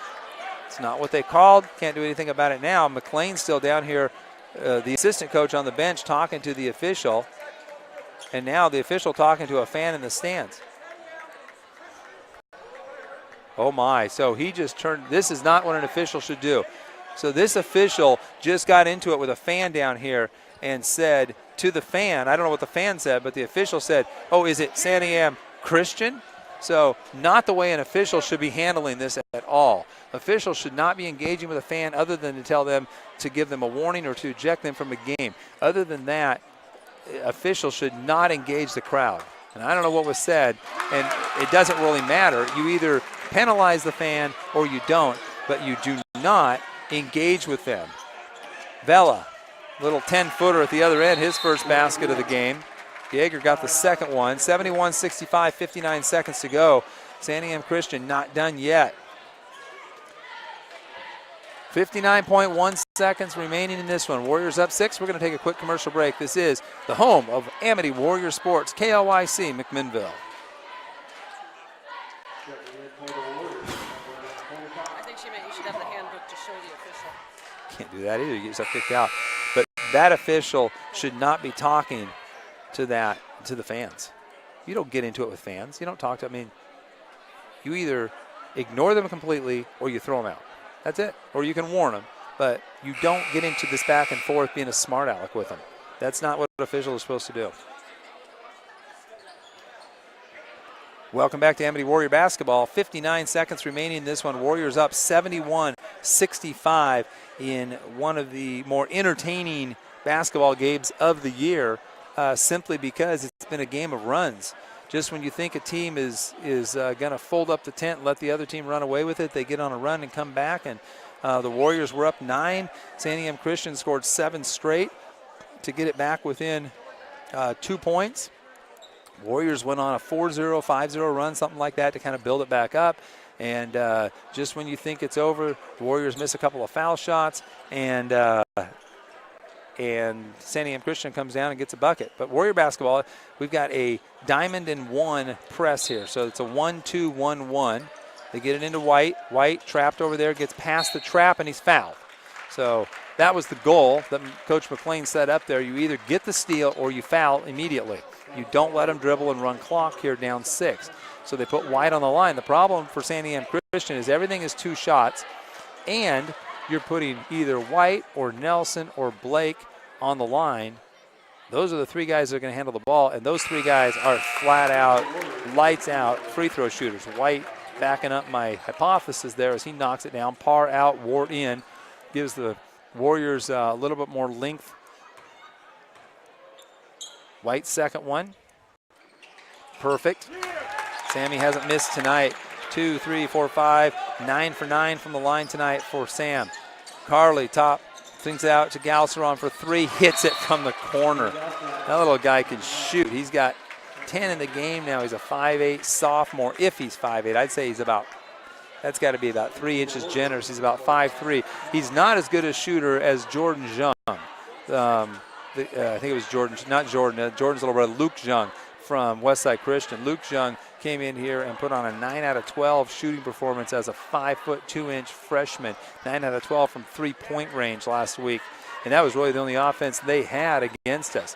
It's not what they called. Can't do anything about it now. McLean's still down here. The assistant coach on the bench talking to the official, and now the official talking to a fan in the stands. Oh my, so he just turned, this is not what an official should do. So this official just got into it with a fan down here and said to the fan, I don't know what the fan said, but the official said, oh, is it Santiam Christian? So not the way an official should be handling this at all. Officials should not be engaging with a fan other than to tell them to give them a warning or to eject them from a game. Other than that, officials should not engage the crowd. And I don't know what was said, and it doesn't really matter. You either penalize the fan or you don't, but you do not engage with them. Vela, little 10-footer at the other end, his first basket of the game. Jaeger got the second one. 71-65, 59 seconds to go. Santiam Christian not done yet. 59.1 seconds remaining in this one. Warriors up 6. We're going to take a quick commercial break. This is the home of Amity Warrior Sports, KLYC McMinnville. I think she meant you should have the handbook to show the official. Can't do that either. You get yourself kicked out. But that official should not be talking to the fans. You don't get into it with fans. You don't talk to them. I mean, you either ignore them completely or you throw them out. That's it. Or you can warn them. But you don't get into this back and forth being a smart aleck with them. That's not what an official is supposed to do. Welcome back to Amity Warrior basketball. 59 seconds remaining in this one. Warriors up 71-65 in one of the more entertaining basketball games of the year, simply because it's been a game of runs. Just when you think a team is going to fold up the tent and let the other team run away with it, they get on a run and come back. And the Warriors were up 9. Santiam Christian scored 7 straight to get it back within 2 points. Warriors went on a 4-0, 5-0 run, something like that, to kind of build it back up. And just when you think it's over, the Warriors miss a couple of foul shots, and Santiam Christian comes down and gets a bucket. But Warrior basketball, we've got a diamond and 1 press here. So it's a 1-2-1-1. They get it into White. White trapped over there, gets past the trap, and he's fouled. So that was the goal that Coach McLean set up there. You either get the steal or you foul immediately. You don't let them dribble and run clock here down 6. So they put White on the line. The problem for Santiam Christian is everything is 2 shots, and you're putting either White or Nelson or Blake on the line. Those are the 3 guys that are going to handle the ball, and those 3 guys are flat out, lights out free throw shooters. White backing up my hypothesis there as he knocks it down. Parr out, Ward in. Gives the Warriors a little bit more length. White's second one. Perfect. Sammy hasn't missed tonight. 2, 3, 4, 5. 9 for 9 from the line tonight for Sam. Carly top things out to Galceron for 3. Hits it from the corner. That little guy can shoot. He's got 10 in the game now. He's a 5'8 sophomore. If he's 5'8, I'd say he's about, that's got to be about 3 inches generous. He's about 5'3". He's not as good a shooter as Jordan Zhang. I think it was Jordan, not Jordan, Jordan's little brother, Luke Zhang from Westside Christian. Luke Zhang came in here and put on a 9 out of 12 shooting performance as a 5'2" freshman. 9 out of 12 from 3-point range last week. And that was really the only offense they had against us.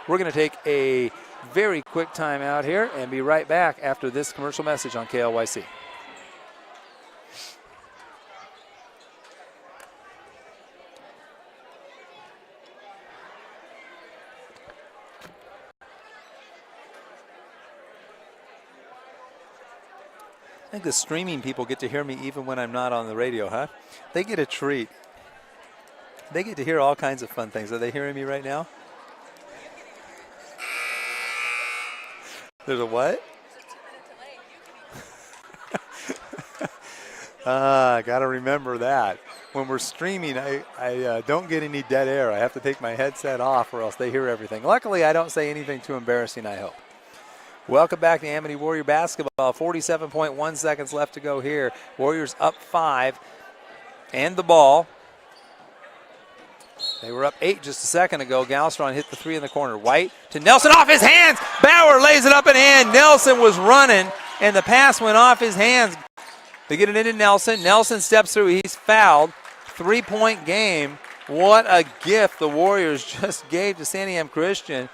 We're going to take a very quick timeout here and be right back after this commercial message on KLYC. I think the streaming people get to hear me even when I'm not on the radio, huh? They get a treat. They get to hear all kinds of fun things. Are they hearing me right now? There's a what? I got to remember that. When we're streaming, I don't get any dead air. I have to take my headset off or else they hear everything. Luckily, I don't say anything too embarrassing, I hope. Welcome back to Amity Warrior basketball. 47.1 seconds left to go here. Warriors up 5 and the ball. They were up 8 just a second ago. Galstron hit the 3 in the corner. White to Nelson, off his hands. Bauer lays it up and in. Nelson was running, and the pass went off his hands. They get it into Nelson. Nelson steps through. He's fouled. 3-point game. What a gift the Warriors just gave to Santiam Christian.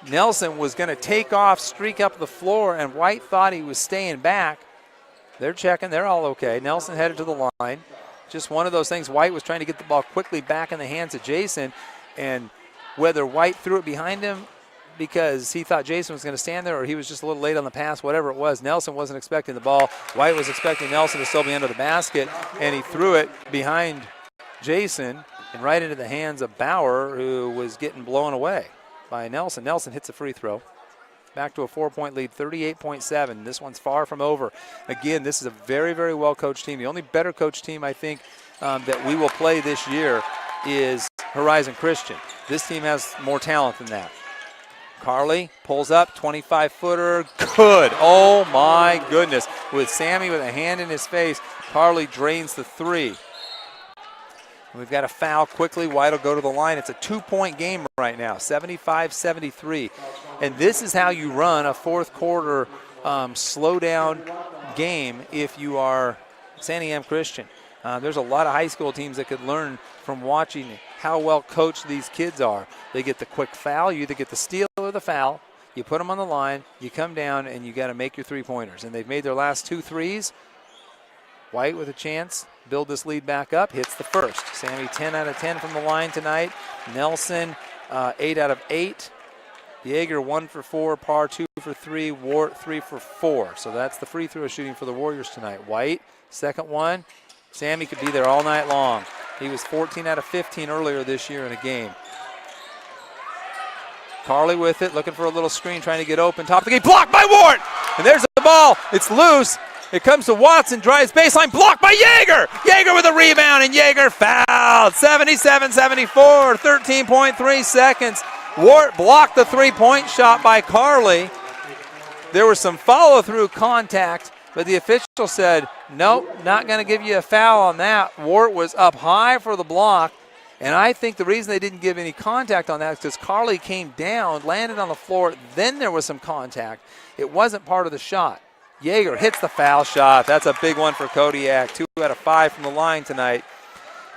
Nelson was going to take off, streak up the floor, and White thought he was staying back. They're checking. They're all okay. Nelson headed to the line. Just one of those things. White was trying to get the ball quickly back in the hands of Jason, and whether White threw it behind him because he thought Jason was going to stand there or he was just a little late on the pass, whatever it was, Nelson wasn't expecting the ball. White was expecting Nelson to still be under the basket, and he threw it behind Jason and right into the hands of Bauer, who was getting blown away by Nelson. Nelson hits a free throw. Back to a 4-point lead, 38.7. This one's far from over. Again, this is a very, very well-coached team. The only better coached team, I think, that we will play this year is Horizon Christian. This team has more talent than that. Carly pulls up, 25-footer, good. Oh my goodness. With Sammy with a hand in his face, Carly drains the three. We've got a foul quickly. White will go to the line. It's a 2-point game right now, 75-73. And this is how you run a fourth quarter slow down game if you are Santiam Christian. There's a lot of high school teams that could learn from watching how well coached these kids are. They get the quick foul. You either get the steal or the foul. You put them on the line. You come down, and you got to make your three-pointers. And they've made their last 2 threes. White with a chance. Build this lead back up. Hits the first. Sammy 10 out of 10 from the line tonight. Nelson 8 out of 8. Yeager 1 for 4. Parr 2 for 3. Wart 3 for 4. So that's the free throw shooting for the Warriors tonight. White, second one. Sammy could be there all night long. He was 14 out of 15 earlier this year in a game. Carly with it, looking for a little screen, trying to get open. Top of the game, blocked by Wart! And there's the ball. It's loose. It comes to Watson, drives baseline, blocked by Yeager! Yeager with a rebound, and Yeager fouled. 77-74, 13.3 seconds. Wart blocked the three-point shot by Carly. There was some follow-through contact, but the official said, nope, not going to give you a foul on that. Wart was up high for the block, and I think the reason they didn't give any contact on that is because Carly came down, landed on the floor, then there was some contact. It wasn't part of the shot. Yeager hits the foul shot. That's a big one for Kodiak. 2 out of 5 from the line tonight.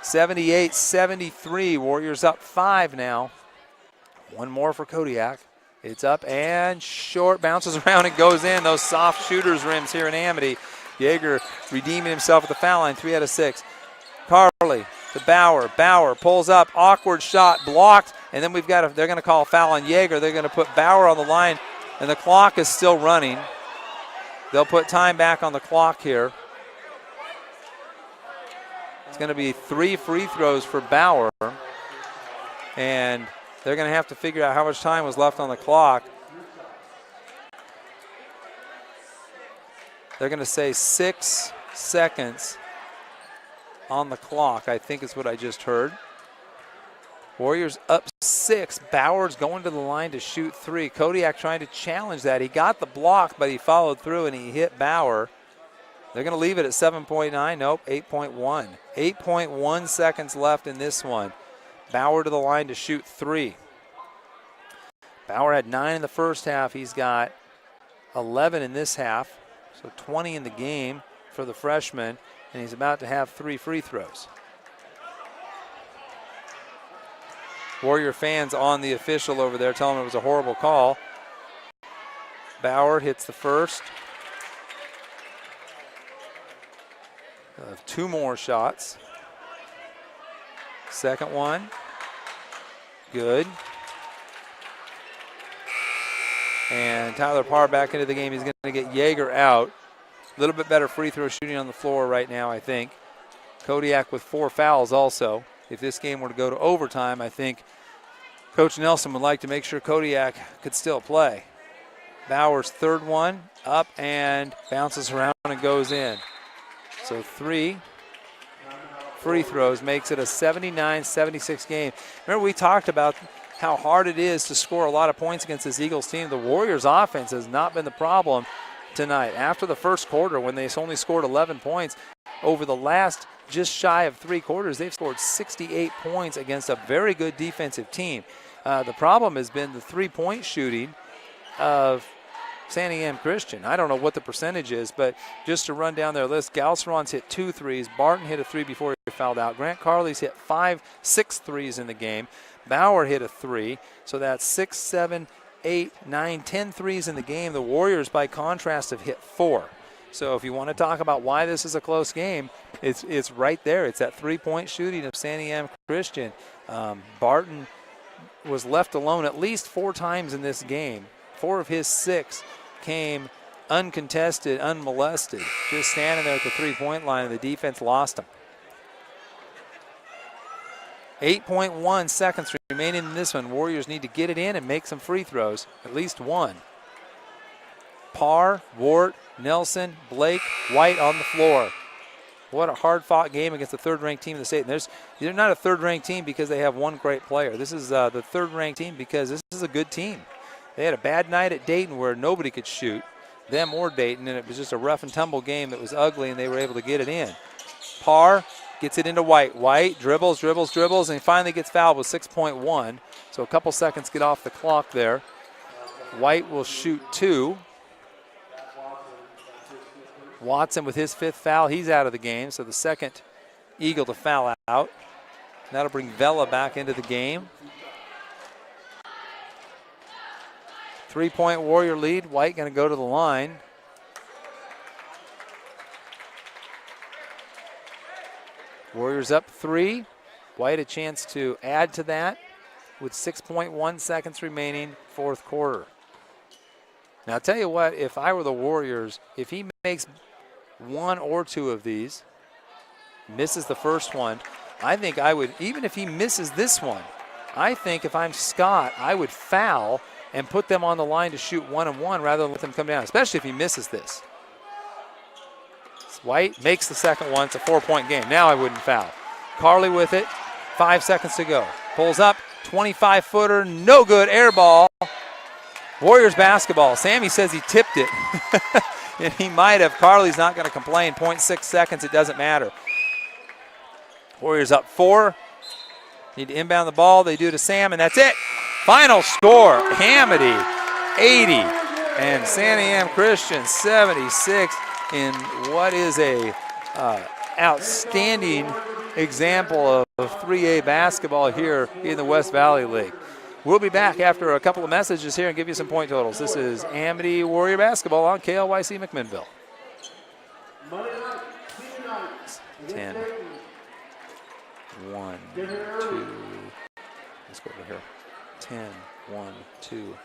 78-73. Warriors up 5 now. One more for Kodiak. It's up and short, bounces around and goes in. Those soft shooters rims here in Amity. Yeager redeeming himself at the foul line, 3 out of 6. Carly to Bauer. Bauer pulls up, awkward shot, blocked, and then they're going to call a foul on Yeager. They're going to put Bauer on the line, and the clock is still running. They'll put time back on the clock here. It's going to be 3 free throws for Bauer, and they're going to have to figure out how much time was left on the clock. They're going to say 6 seconds on the clock, I think is what I just heard. Warriors up 6. Bauer's going to the line to shoot 3. Kodiak trying to challenge that. He got the block, but he followed through and he hit Bauer. They're going to leave it at 7.9. Nope, 8.1. 8.1 seconds left in this one. Bauer to the line to shoot 3. Bauer had 9 in the first half. He's got 11 in this half, so 20 in the game for the freshman, and he's about to have 3 free throws. Warrior fans on the official over there telling him it was a horrible call. Bauer hits the first. They'll have 2 more shots. Second one, good. And Tyler Parr back into the game. He's going to get Yeager out. A little bit better free throw shooting on the floor right now, I think. Kodiak with 4 fouls also. If this game were to go to overtime, I think Coach Nelson would like to make sure Kodiak could still play. Bauer's third one, up and bounces around and goes in. So 3 free throws makes it a 79-76 game. Remember, we talked about how hard it is to score a lot of points against this Eagles team. The Warriors' offense has not been the problem tonight. After the first quarter, when they only scored 11 points, over the last just shy of 3 quarters, they've scored 68 points against a very good defensive team. The problem has been the 3-point shooting of Santiam Christian. I don't know what the percentage is, but just to run down their list, Galceron's hit 2 threes. Barton hit a 3 before he fouled out. Grant Carley's hit 6 threes in the game. Bauer hit a 3, so that's 6, 7, 8, 9, 10 threes in the game. The Warriors, by contrast, have hit 4. So if you want to talk about why this is a close game, it's right there. It's that 3-point shooting of Santiam Christian. Barton was left alone at least 4 times in this game. 4 of his 6 came uncontested, unmolested, just standing there at the 3-point line, and the defense lost him. 8.1 seconds remaining in this one. Warriors need to get it in and make some free throws, at least 1. Parr, Wart, Nelson, Blake, White on the floor. What a hard-fought game against the third-ranked team in the state. And they're not a third-ranked team because they have one great player. This is the third-ranked team because this is a good team. They had a bad night at Dayton where nobody could shoot, them or Dayton, and it was just a rough-and-tumble game that was ugly, and they were able to get it in. Parr gets it into White. White dribbles, and he finally gets fouled with 6.1. So a couple seconds get off the clock there. White will shoot 2. Watson with his 5th foul, he's out of the game. So the second Eagle to foul out. That'll bring Vela back into the game. 3-point Warrior lead. White going to go to the line. Warriors up 3. White a chance to add to that with 6.1 seconds remaining, 4th quarter. Now, I'll tell you what, if I were the Warriors, if he makes 1 or 2 of these, misses the first one, I think I would, even if he misses this one, I think if I'm Scott, I would foul and put them on the line to shoot 1-and-1 rather than let them come down, especially if he misses this. White makes the second one. It's a 4-point game. Now I wouldn't foul. Carley with it. 5 seconds to go. Pulls up. 25-footer. No good. Air ball. Warriors basketball. Sammy says he tipped it. And he might have. Carley's not going to complain. 0.6 seconds. It doesn't matter. Warriors up 4. Need to inbound the ball. They do to Sam, and that's it. Final score. Amity 80 and Santiam Christian 76 in what is a outstanding example of 3A basketball here in the West Valley League. We'll be back after a couple of messages here and give you some point totals. This is Amity Warrior basketball on KLYC McMinnville. 10, 1, 2, let's go over here. 10, 1, 2,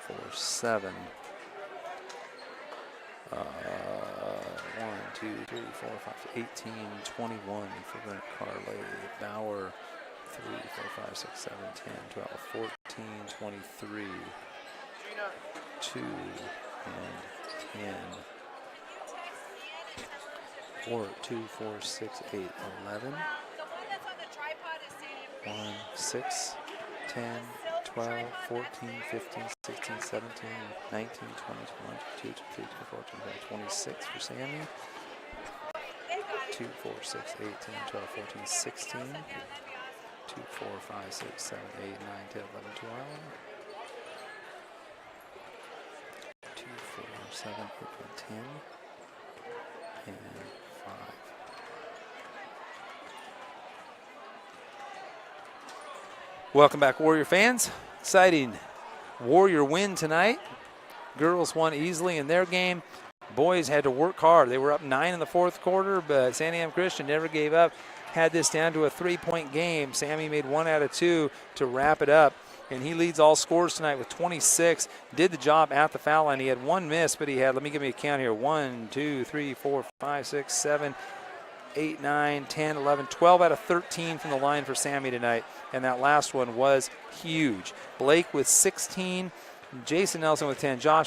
4, 7. 1, 2, 3, 4, 5, 18, 21 for Brent Carley. Bauer, 3, 4, 5, 6, 7, 10, 12, 14, 23, 2, and 10. 4, 2, 4, 6, 8, 11. 1, 6, 10, 12, 14, 15, 16, 17, 19, 20, 21, 22, 23, 24, 25, 26 for Sammy. 2, 4, 6, 8, 10, 12, 14, 16. 2, 4, 5, 6, 7, 8, 9, 10, 11, 12. 2, 4, 7, 8, 10. And 5. Welcome back, Warrior fans. Exciting Warrior win tonight. Girls won easily in their game. Boys had to work hard. They were up 9 in the 4th quarter, but Santiam Christian never gave up. Had this down to a 3-point game. Sammy made 1 out of 2 to wrap it up, and he leads all scorers tonight with 26. Did the job at the foul line. He had 1 miss, but he had, let me give me a count here, 1, 2, 3, 4, 5, 6, 7, 8, 9, 10, 11, 12 out of 13 from the line for Sammy tonight, and that last one was huge. Blake with 16, Jason Nelson with 10, Josh